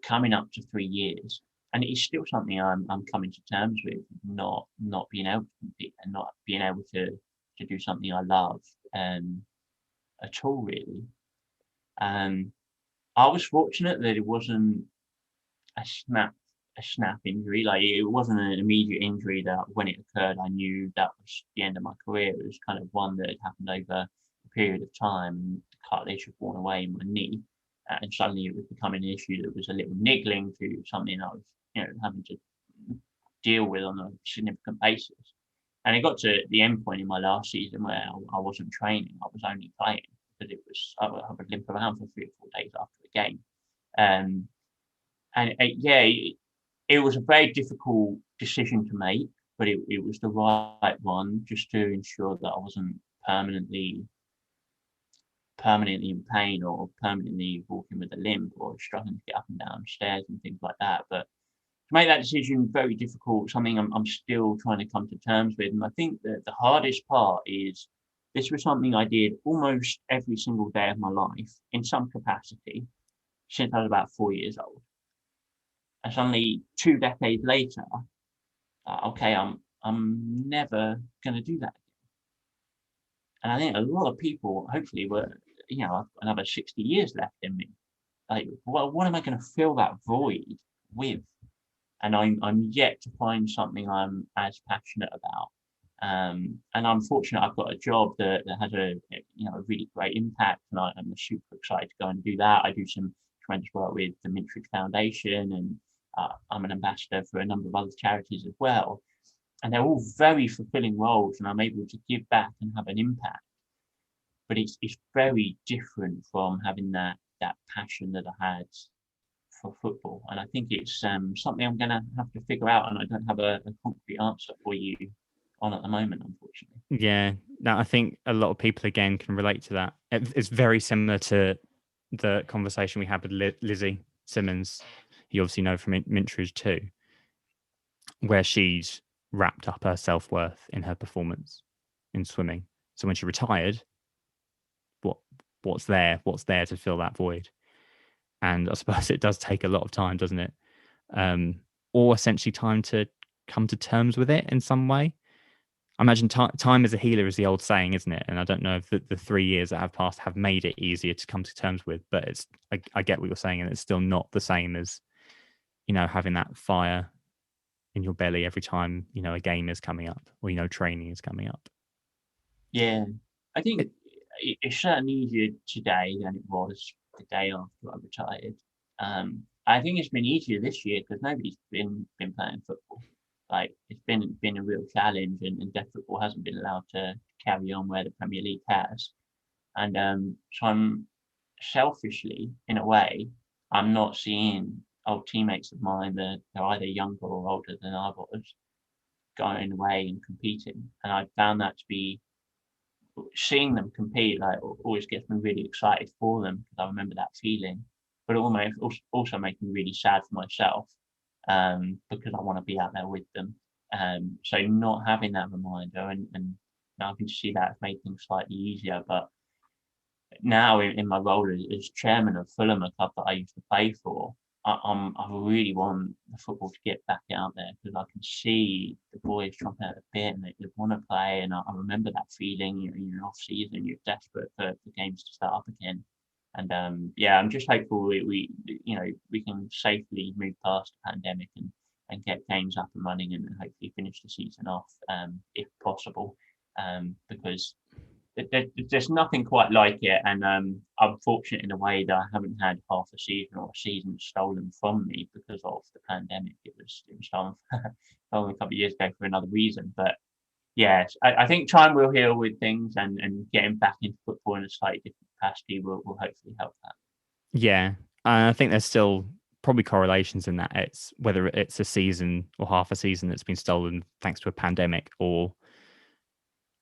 [SPEAKER 2] coming up to 3 years. And it's still something I'm coming to terms with, not being able to compete and not being able to do something I love at all, really. I was fortunate that it wasn't a snap injury. Like, it wasn't an immediate injury that when it occurred, I knew that was the end of my career. It was kind of one that had happened over a period of time. The cartilage had worn away in my knee, and suddenly it was becoming an issue that was a little niggling to something I was, having to deal with on a significant basis. And it got to the end point in my last season where I wasn't training. I was only playing because I would limp around for 3 or 4 days after the game. It was a very difficult decision to make, but it was the right one, just to ensure that I wasn't permanently permanently in pain or permanently walking with a limp or struggling to get up and down stairs and things like that. But to make that decision very difficult, something I'm still trying to come to terms with. And I think that the hardest part is this was something I did almost every single day of my life in some capacity since I was about 4 years old. And suddenly 2 decades later, okay, I'm never going to do that. And I think a lot of people, hopefully, I've got another 60 years left in me. Like, well, what am I going to fill that void with? And I'm yet to find something I'm as passionate about. And I'm fortunate I've got a job that has a really great impact, and I'm super excited to go and do that. I do some tremendous work with the Mintridge Foundation, and I'm an ambassador for a number of other charities as well. And they're all very fulfilling roles, and I'm able to give back and have an impact. But it's very different from having that passion that I had for football. And I think it's something I'm going to have to figure out, and I don't have a concrete answer for you on at the moment, unfortunately.
[SPEAKER 1] Yeah, no, I think a lot of people again can relate to that. It's very similar to the conversation we had with Lizzie Simmons, you obviously know from Mintridge too, where she's wrapped up her self-worth in her performance in swimming. So when she retired, what's there to fill that void? And I suppose it does take a lot of time, doesn't it? Or essentially time to come to terms with it in some way. I imagine time is a healer is the old saying, isn't it? And I don't know if the 3 years that have passed have made it easier to come to terms with, but I get what you're saying, and it's still not the same as, having that fire in your belly every time, a game is coming up or, training is coming up.
[SPEAKER 2] Yeah, I think it's certainly easier today than it was the day after I retired. I think it's been easier this year because nobody's been playing football. Like, it's been a real challenge, and deaf football hasn't been allowed to carry on where the Premier League has. And so I'm selfishly, in a way, I'm not seeing old teammates of mine that are either younger or older than I was going away and competing. And I found that to be, seeing them compete, like, always gets me really excited for them because I remember that feeling, but almost also makes me really sad for myself. Because I want to be out there with them. So not having that reminder, and now I can see that has made things slightly easier. But now in my role as chairman of Fulham, a club that I used to play for, I really want the football to get back out there because I can see the boys chomping at the bit and they want to play. And I remember that feeling. You're off season, you're desperate for games to start up again. And I'm just hopeful we can safely move past the pandemic and get games up and running and hopefully finish the season off if possible. Because there's nothing quite like it, and I'm fortunate in a way that I haven't had half a season or a season stolen from me because of the pandemic. It was stolen a couple of years ago for another reason, but. Yes, I think time will heal with things, and getting back into football in a slightly different capacity will hopefully help that.
[SPEAKER 1] Yeah, I think there's still probably correlations in that. It's whether it's a season or half a season that's been stolen thanks to a pandemic or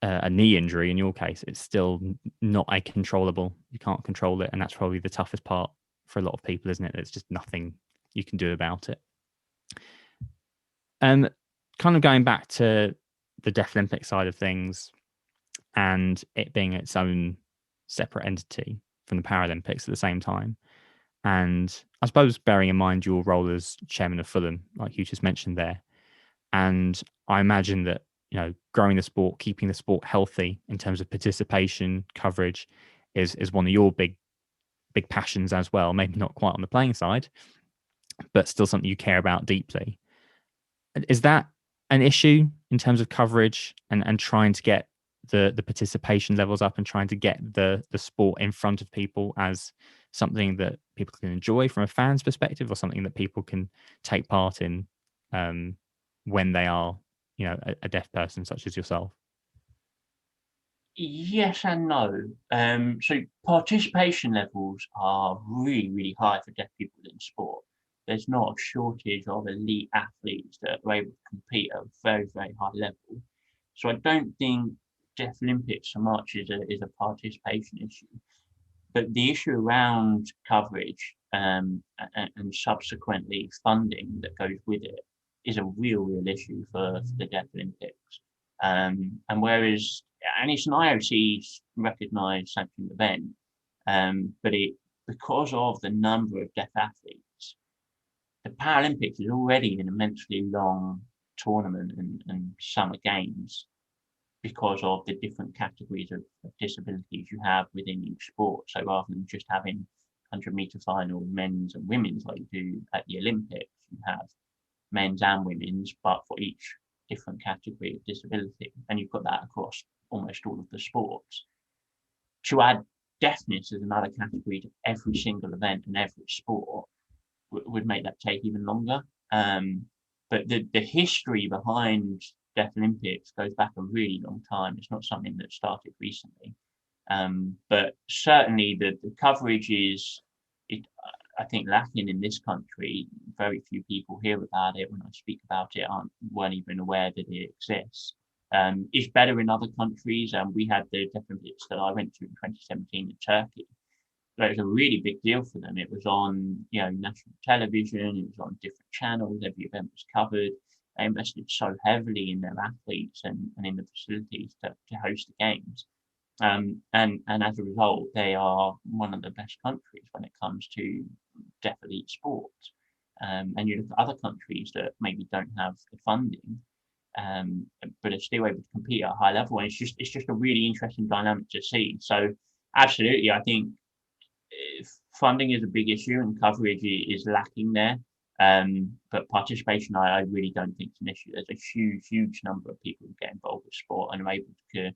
[SPEAKER 1] a knee injury. In your case, it's still not a controllable. You can't control it, and that's probably the toughest part for a lot of people, isn't it? There's just nothing you can do about it. Kind of going back to the Deaflympics side of things and it being its own separate entity from the Paralympics at the same time. And I suppose bearing in mind your role as chairman of Fulham, like you just mentioned there. And I imagine that, growing the sport, keeping the sport healthy in terms of participation, coverage is one of your big passions as well. Maybe not quite on the playing side, but still something you care about deeply. Is that an issue in terms of coverage and trying to get the participation levels up and trying to get the sport in front of people as something that people can enjoy from a fan's perspective, or something that people can take part in when they are, a deaf person such as yourself?
[SPEAKER 2] Yes and no. So participation levels are really, really high for deaf people in sport. There's not a shortage of elite athletes that are able to compete at a very, very high level. So I don't think Deaflympics so much is a participation issue. but the issue around coverage and subsequently funding that goes with it is a real issue for the Deaflympics. And whereas, and it's an IOC recognised sanctioned event, but because of the number of deaf athletes, the Paralympics is already an immensely long tournament and summer games because of the different categories of disabilities you have within each sport. So rather than just having 100-meter final men's and women's like you do at the Olympics, you have men's and women's, but for each different category of disability. And you've got that across almost all of the sports. To add deafness as another category to every single event and every sport would make that take even longer. But the history behind Deaflympics goes back a really long time. It's not something that started recently. But certainly the coverage is, I think, lacking in this country. Very few people hear about it. When I speak about it, weren't even aware that it exists. It's better in other countries. We had the Deaflympics that I went to in 2017 in Turkey. It was a really big deal for them. It was on, national television. It was on different channels. Every event was covered. They invested so heavily in their athletes and in the facilities to host the games. And as a result, they are one of the best countries when it comes to deaf elite sports. And you look at other countries that maybe don't have the funding, but are still able to compete at a high level. And it's just a really interesting dynamic to see. So absolutely, I think funding is a big issue and coverage is lacking there. But participation, I really don't think is an issue. There's a huge number of people who get involved with sport and are able to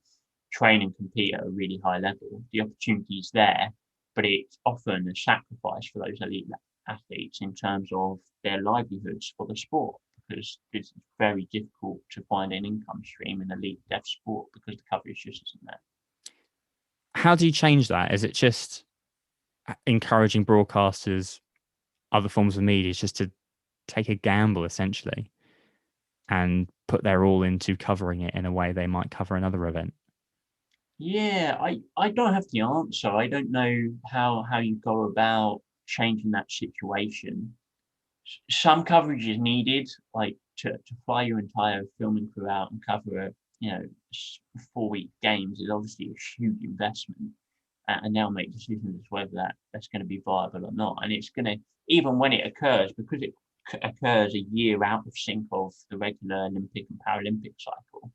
[SPEAKER 2] train and compete at a really high level. The opportunity is there, but it's often a sacrifice for those elite athletes in terms of their livelihoods for the sport, because it's very difficult to find an income stream in elite deaf sport because the coverage just isn't there.
[SPEAKER 1] How do you change that? Is it just encouraging broadcasters, other forms of media, just to take a gamble essentially and put their all into covering it in a way they might cover another event?
[SPEAKER 2] Yeah, I don't have the answer. I don't know how you go about changing that situation. Some coverage is needed, like to fly your entire filming crew out and cover 4-week games is obviously a huge investment. And they'll make decisions as whether that's going to be viable or not. And it's going to, even when it occurs, because it occurs a year out of sync of the regular Olympic and Paralympic cycle.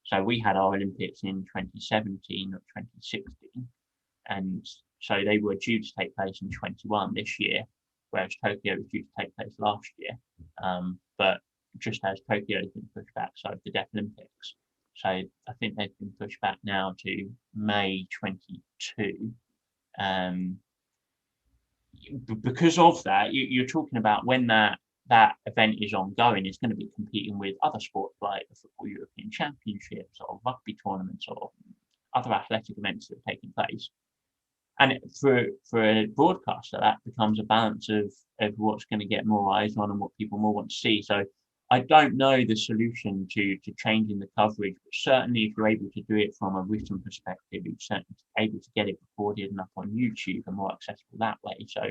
[SPEAKER 2] So we had our Olympics in 2017 or 2016. And so they were due to take place in 21 this year, whereas Tokyo was due to take place last year. But just as Tokyo has been pushed back, so the Deaflympics. So I think they've been pushed back now to May 22. Because of that, you're talking about when that event is ongoing, it's going to be competing with other sports like the Football European Championships or rugby tournaments or other athletic events that are taking place. And for a broadcaster, that becomes a balance of what's going to get more eyes on and what people more want to see. So I don't know the solution to changing the coverage, but certainly if you're able to do it from a written perspective, you're certainly able to get it recorded and up on YouTube and more accessible that way. So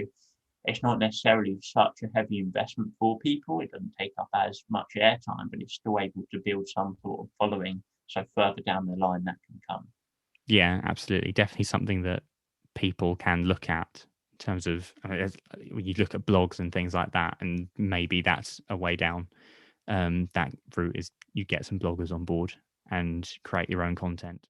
[SPEAKER 2] it's not necessarily such a heavy investment for people. It doesn't take up as much airtime, but it's still able to build some sort of following. So further down the line, that can come.
[SPEAKER 1] Yeah, absolutely. Definitely something that people can look at in terms of, when you look at blogs and things like that, and maybe that's a way down. That route is you get some bloggers on board and create your own content.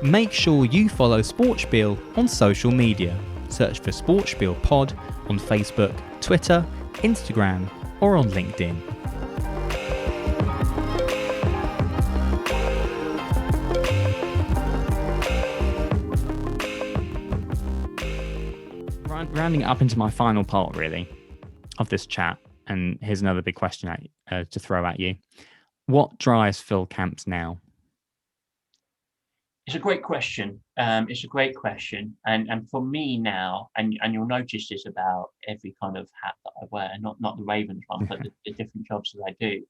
[SPEAKER 1] Make sure you follow Sportspiel on social media. Search for Sportspiel Pod on Facebook, Twitter, Instagram, or on LinkedIn. Rounding up into my final part, really, of this chat, and here's another big question to throw at you. What drives Fil Kamps now?
[SPEAKER 2] It's a great question. And for me now, and you'll notice this about every kind of hat that I wear, not the Ravens one, but the different jobs that I do,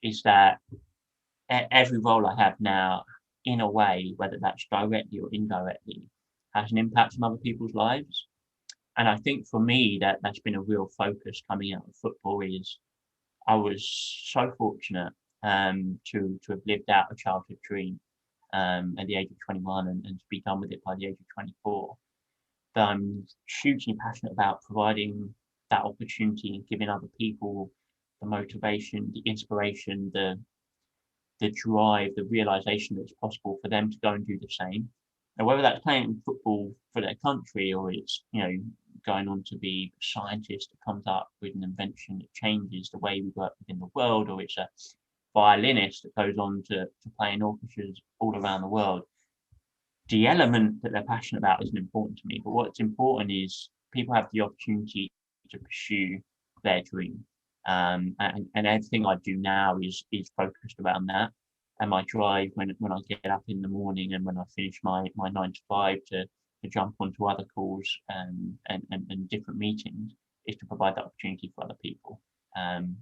[SPEAKER 2] is that every role I have now, in a way, whether that's directly or indirectly, has an impact on other people's lives. And I think for me, that's been a real focus coming out of football. Is I was so fortunate to have lived out a childhood dream at the age of 21 and to be done with it by the age of 24. That I'm hugely passionate about providing that opportunity and giving other people the motivation, the inspiration, the drive, the realization that it's possible for them to go and do the same. And whether that's playing football for their country or it's, going on to be a scientist that comes up with an invention that changes the way we work within the world, or it's a violinist that goes on to play in orchestras all around the world. The element that they're passionate about isn't important to me, but what's important is people have the opportunity to pursue their dream. And everything I do now is focused around that. And my drive when I get up in the morning and when I finish my 9 to 5 to jump onto other calls and different meetings is to provide that opportunity for other people. And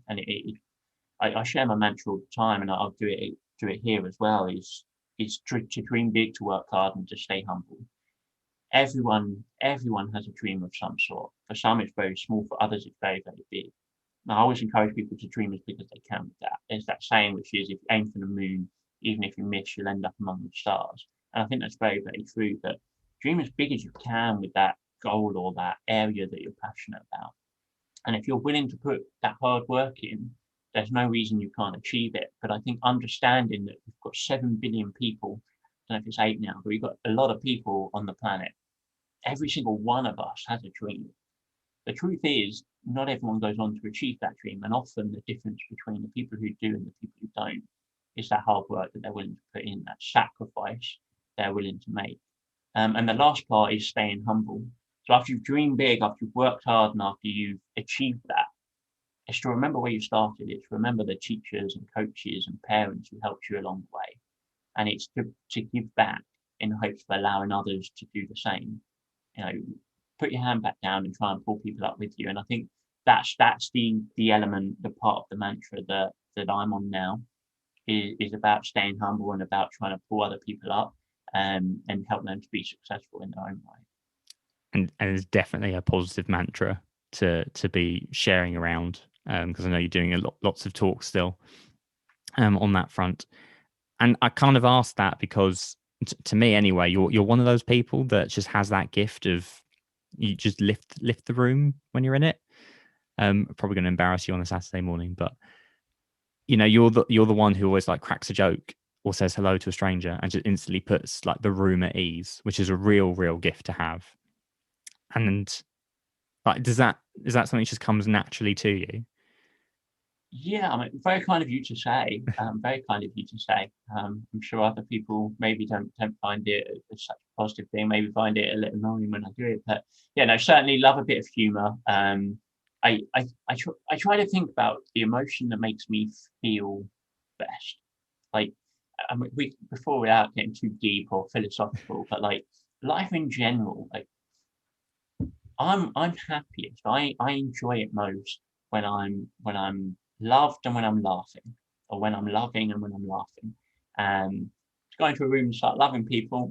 [SPEAKER 2] I share my mantra all the time, and I'll do it here as well. Is to dream big, to work hard, and to stay humble. Everyone has a dream of some sort. For some, it's very small. For others, it's very, very big. Now, I always encourage people to dream as big as they can with that. There's that saying, which is, if you aim for the moon, even if you miss, you'll end up among the stars. And I think that's very, very true, that dream as big as you can with that goal or that area that you're passionate about. And if you're willing to put that hard work in, there's no reason you can't achieve it. But I think understanding that we've got 7 billion people, I don't know if it's 8 now, but we've got a lot of people on the planet. Every single one of us has a dream. The truth is, not everyone goes on to achieve that dream. And often the difference between the people who do and the people who don't is that hard work that they're willing to put in, that sacrifice they're willing to make. And the last part is staying humble. So after you've dreamed big, after you've worked hard, and after you've achieved that, it's to remember where you started. It's to remember the teachers and coaches and parents who helped you along the way. And it's to give back in hopes of allowing others to do the same. Put your hand back down and try and pull people up with you. And I think that's the element, the part of the mantra that I'm on now is about staying humble and about trying to pull other people up and help them to be successful in their own way.
[SPEAKER 1] And it's definitely a positive mantra to be sharing around, because I know you're doing lots of talks still on that front. And I kind of asked that because to me anyway, you're one of those people that just has that gift of, you just lift the room when you're in it. Probably going to embarrass you on a Saturday morning, but you're the one who always like cracks a joke or says hello to a stranger and just instantly puts like the room at ease, which is a real gift to have. And like, is that something that just comes naturally to you?
[SPEAKER 2] Yeah, I mean, very kind of you to say. Very kind of you to say. I'm sure other people maybe don't find it as such a positive thing. Maybe find it a little annoying when I do it. But yeah, no, certainly love a bit of humour. I try to think about the emotion that makes me feel best. Like, without getting too deep or philosophical, but like life in general, like I'm happiest. I enjoy it most when I'm loved and when I'm laughing, or when I'm loving and when I'm laughing. To go into a room and start loving people,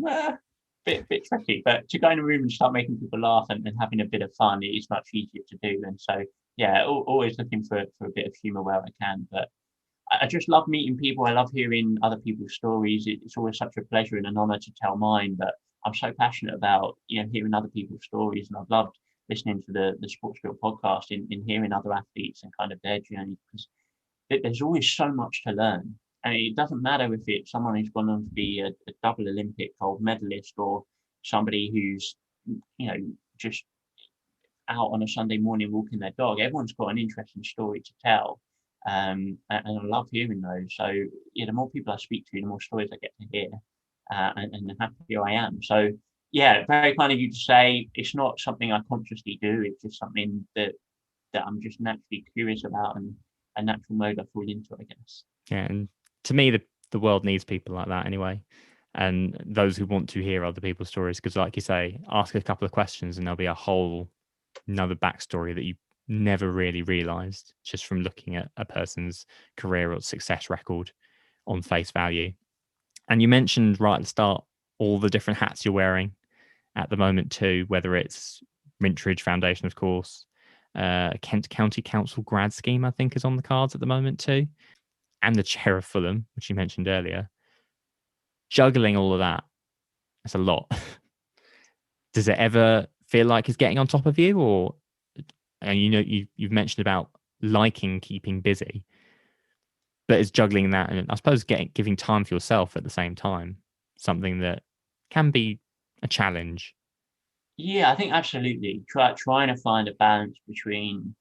[SPEAKER 2] bit tricky, but to go in a room and start making people laugh and having a bit of fun is much easier to do. And so, yeah, always looking for a bit of humour where I can. But I just love meeting people. I love hearing other people's stories. It's always such a pleasure and an honour to tell mine. But I'm so passionate about hearing other people's stories, and I've loved listening to the Sports Bill podcast in hearing other athletes and kind of their journey, because there's always so much to learn. And it doesn't matter if it's someone who's gone on to be a double Olympic gold medalist, or somebody who's just out on a Sunday morning walking their dog. Everyone's got an interesting story to tell, and I love hearing those. So the more people I speak to, the more stories I get to hear, and the happier I am. So yeah, very kind of you to say. It's not something I consciously do. It's just something that I'm just naturally curious about, and a natural mode I fall into, I guess.
[SPEAKER 1] Yeah, and to me, the world needs people like that anyway, and those who want to hear other people's stories. Because, like you say, ask a couple of questions, and there'll be a whole another backstory that you never really realised just from looking at a person's career or success record. on face value. And you mentioned right at the start all the different hats you're wearing at the moment too, whether it's Mintridge Foundation, of course, Kent County Council grad scheme, I think, is on the cards at the moment too, and the chair of Fulham, which you mentioned earlier. Juggling all of that, that's a lot. Does it ever feel like it's getting on top of you, or and you've mentioned about liking keeping busy, but is juggling that and I suppose giving time for yourself at the same time something that can be a challenge?
[SPEAKER 2] Yeah, I think absolutely. Trying to find a balance between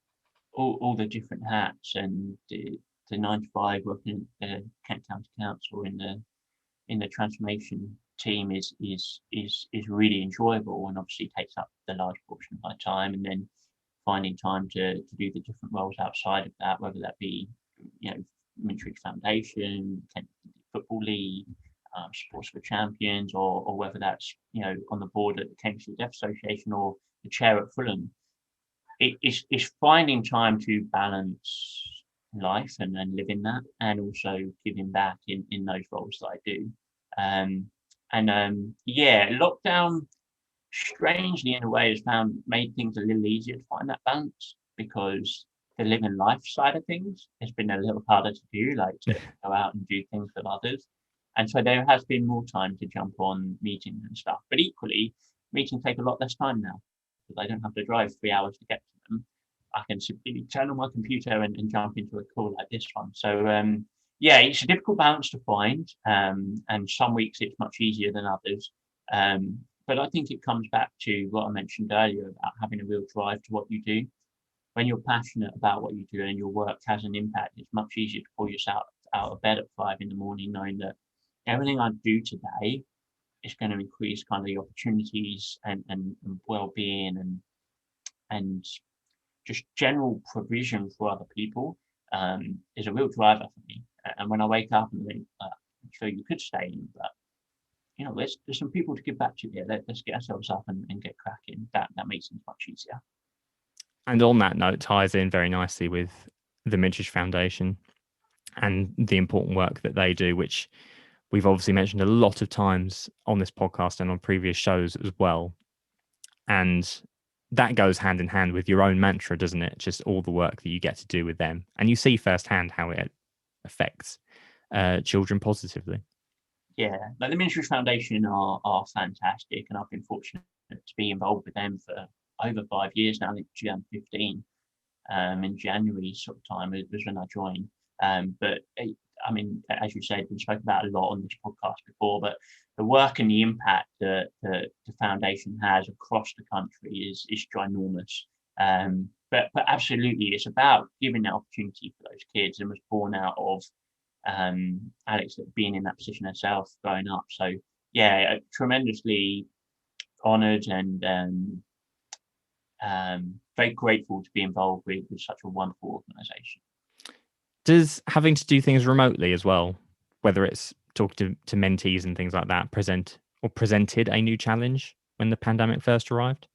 [SPEAKER 2] all the different hats and the 9 to 5 working at the Kent County Council in the transformation team is really enjoyable, and obviously takes up the large portion of my time. And then finding time to do the different roles outside of that, whether that be Mintridge Foundation, Kent Football League, Sports for Champions, or whether that's on the board at the Cambridgeshire Deaf Association or the chair at Fulham. It's finding time to balance life and living that, and also giving back in those roles that I do. Lockdown, strangely in a way, has made things a little easier to find that balance, because the living life side of things has been a little harder to do, like to go out and do things with others. And so there has been more time to jump on meetings and stuff. But equally, meetings take a lot less time now, because I don't have to drive 3 hours to get to them. I can simply turn on my computer and jump into a call like this one. So it's a difficult balance to find. And some weeks it's much easier than others. But I think it comes back to what I mentioned earlier about having a real drive to what you do. When you're passionate about what you do and your work has an impact, it's much easier to pull yourself out of bed at 5 a.m, knowing that everything I do today is going to increase kind of the opportunities and well-being and just general provision for other people, is a real driver for me. And when I wake up and think, I'm sure you could stay in, but there's some people to give back to here. Let's get ourselves up and get cracking. That makes things much easier.
[SPEAKER 1] And on that note, ties in very nicely with the Mintridge Foundation and the important work that they do, which we've obviously mentioned a lot of times on this podcast and on previous shows as well. And that goes hand in hand with your own mantra, doesn't it? Just all the work that you get to do with them. And you see firsthand how it affects children positively.
[SPEAKER 2] Yeah, like the Mintridge Foundation are fantastic, and I've been fortunate to be involved with them for over 5 years now. I think 2015, in January sort of time was when I joined. As you said, we spoke about a lot on this podcast before, but the work and the impact that the foundation has across the country is ginormous. But absolutely, it's about giving that opportunity for those kids, and was born out of Alex being in that position herself growing up. So yeah, tremendously honoured and very grateful to be involved with such a wonderful organisation.
[SPEAKER 1] Does having to do things remotely as well, whether it's talking to mentees and things like that, presented a new challenge when the pandemic first arrived?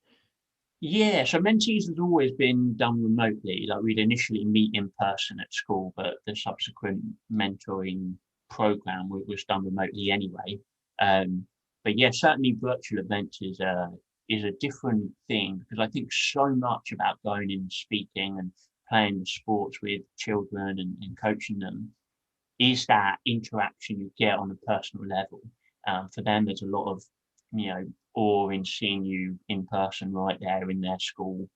[SPEAKER 2] Yeah, so mentees has always been done remotely. Like, we'd initially meet in person at school, but the subsequent mentoring program was done remotely anyway. But yeah, certainly virtual events is a different thing, because I think so much about going and speaking and playing sports with children and coaching them is that interaction you get on a personal level. For them, there's a lot of awe in seeing you in person right there in their school,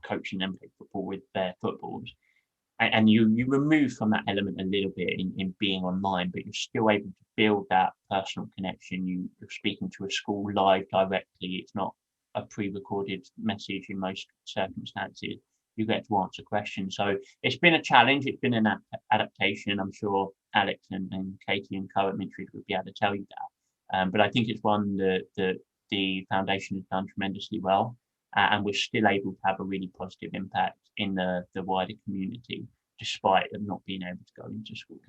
[SPEAKER 2] coaching them play football with their footballs. And you remove from that element a little bit in being online, but you're still able to build that personal connection. You're speaking to a school live directly. It's not a pre-recorded message in most circumstances. You get to answer questions. So it's been a challenge. It's been an adaptation. I'm sure Alex and Katie and Co at Mintridge would be able to tell you that. But I think it's one that the foundation has done tremendously well, and we're still able to have a really positive impact in the wider community, despite of not being able to go into schools.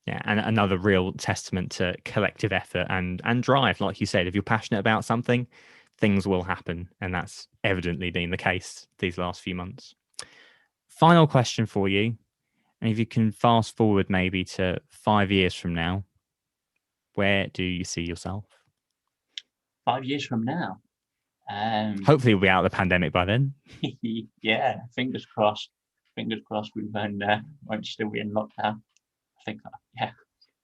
[SPEAKER 1] Yeah, and another real testament to collective effort and drive. Like you said, if you're passionate about something, things will happen, and that's evidently been the case these last few months. Final question for you. And if you can fast forward maybe to 5 years from now, where do you see yourself?
[SPEAKER 2] 5 years from now.
[SPEAKER 1] Hopefully we'll be out of the pandemic by then.
[SPEAKER 2] Yeah, fingers crossed. Fingers crossed we won't still be in lockdown. I think, yeah,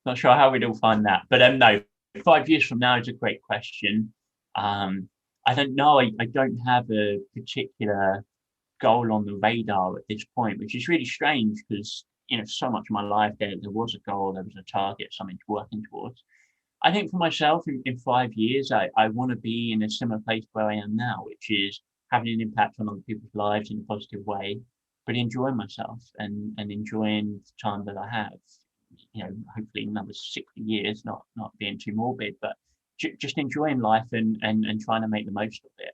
[SPEAKER 2] not sure how we'd all find that. But no, 5 years from now is a great question. I don't know. I don't have a particular goal on the radar at this point, which is really strange because, so much of my life there was a goal, there was a target, something to working towards. I think for myself in 5 years, I want to be in a similar place where I am now, which is having an impact on other people's lives in a positive way, but enjoying myself and enjoying the time that I have. Hopefully another 60 years, not being too morbid, but just enjoying life and trying to make the most of it.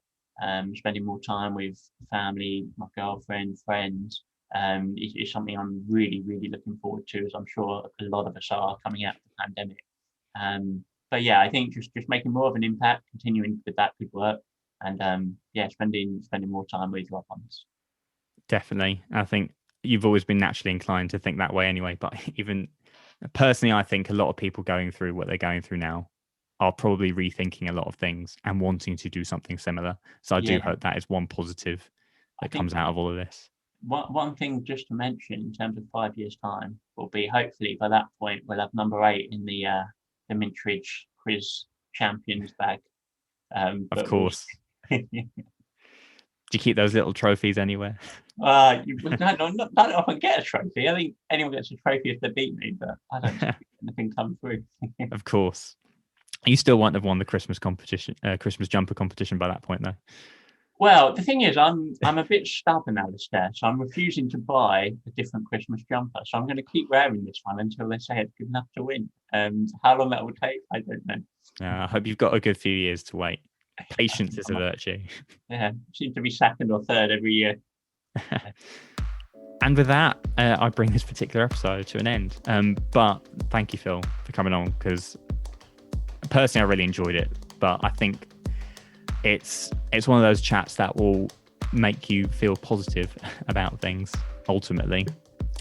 [SPEAKER 2] Spending more time with family, my girlfriend, friends, is something I'm really, really looking forward to, as I'm sure a lot of us are coming out of the pandemic. But yeah, I think just making more of an impact, continuing with that good work, and spending more time with loved ones.
[SPEAKER 1] Definitely. I think you've always been naturally inclined to think that way anyway, but even personally, I think a lot of people going through what they're going through now are probably rethinking a lot of things and wanting to do something similar. So I do hope that is one positive that comes out of all of this.
[SPEAKER 2] One thing just to mention in terms of 5 years' time will be, hopefully by that point we'll have number 8 in the Mintridge quiz champions bag.
[SPEAKER 1] Of course. Do you keep those little trophies anywhere?
[SPEAKER 2] Not often get a trophy. I think anyone gets a trophy if they beat me, but I don't see anything come through.
[SPEAKER 1] Of course. You still won't have won the Christmas competition, Christmas jumper competition by that point, though.
[SPEAKER 2] Well, the thing is, I'm a bit stubborn, Alistair, so I'm refusing to buy a different Christmas jumper. So I'm going to keep wearing this one until they say it's good enough to win. And how long that will take, I don't know.
[SPEAKER 1] I hope you've got a good few years to wait. Patience is a virtue.
[SPEAKER 2] Yeah, seems to be second or third every year.
[SPEAKER 1] And with that, I bring this particular episode to an end. But thank you, Phil, for coming on, because personally, I really enjoyed it. But I think it's one of those chats that will make you feel positive about things, ultimately,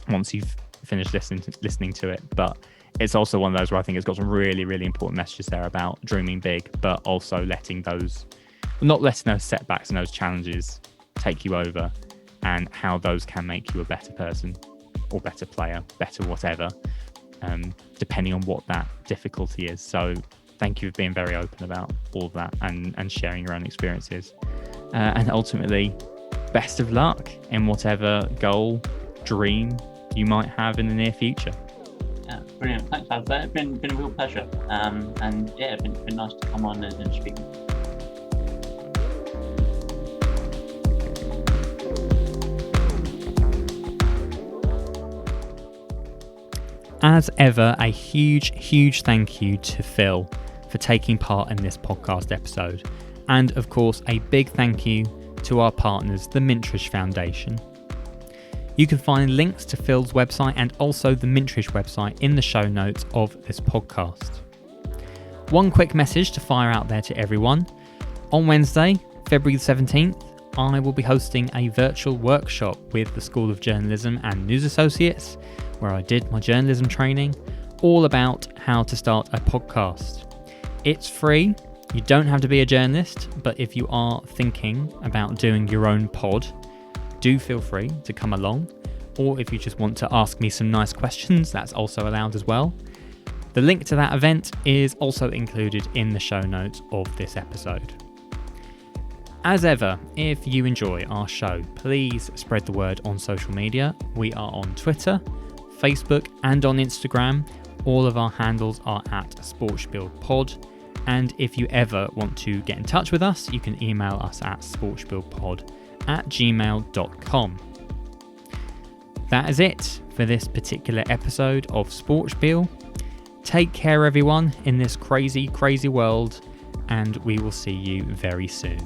[SPEAKER 1] once you've finished listening to it. But it's also one of those where I think it's got some really, really important messages there about dreaming big, but also not letting those setbacks and those challenges take you over, and how those can make you a better person or better player, better whatever, depending on what that difficulty is. So thank you for being very open about all of that and sharing your own experiences. And ultimately, best of luck in whatever goal, dream you might have in the near future.
[SPEAKER 2] Yeah, brilliant. Thanks, Alistair. It's been a real pleasure. And yeah, it's been nice to come on and speak.
[SPEAKER 1] As ever, a huge thank you to Phil for taking part in this podcast episode. And of course, a big thank you to our partners, the Mintridge Foundation. You can find links to Phil's website and also the Mintridge website in the show notes of this podcast. One quick message to fire out there to everyone. On Wednesday, February the 17th, I will be hosting a virtual workshop with the School of Journalism and News Associates, where I did my journalism training, all about how to start a podcast. It's free. You don't have to be a journalist, but if you are thinking about doing your own pod, do feel free to come along. Or if you just want to ask me some nice questions, that's also allowed as well. The link to that event is also included in the show notes of this episode. As ever, if you enjoy our show, please spread the word on social media. We are on Twitter, Facebook, and on Instagram. All of our handles are at SportSpielPod. And if you ever want to get in touch with us, you can email us at sportspielpod@gmail.com. That is it for this particular episode of Sportspiel. Take care, everyone, in this crazy world, and we will see you very soon.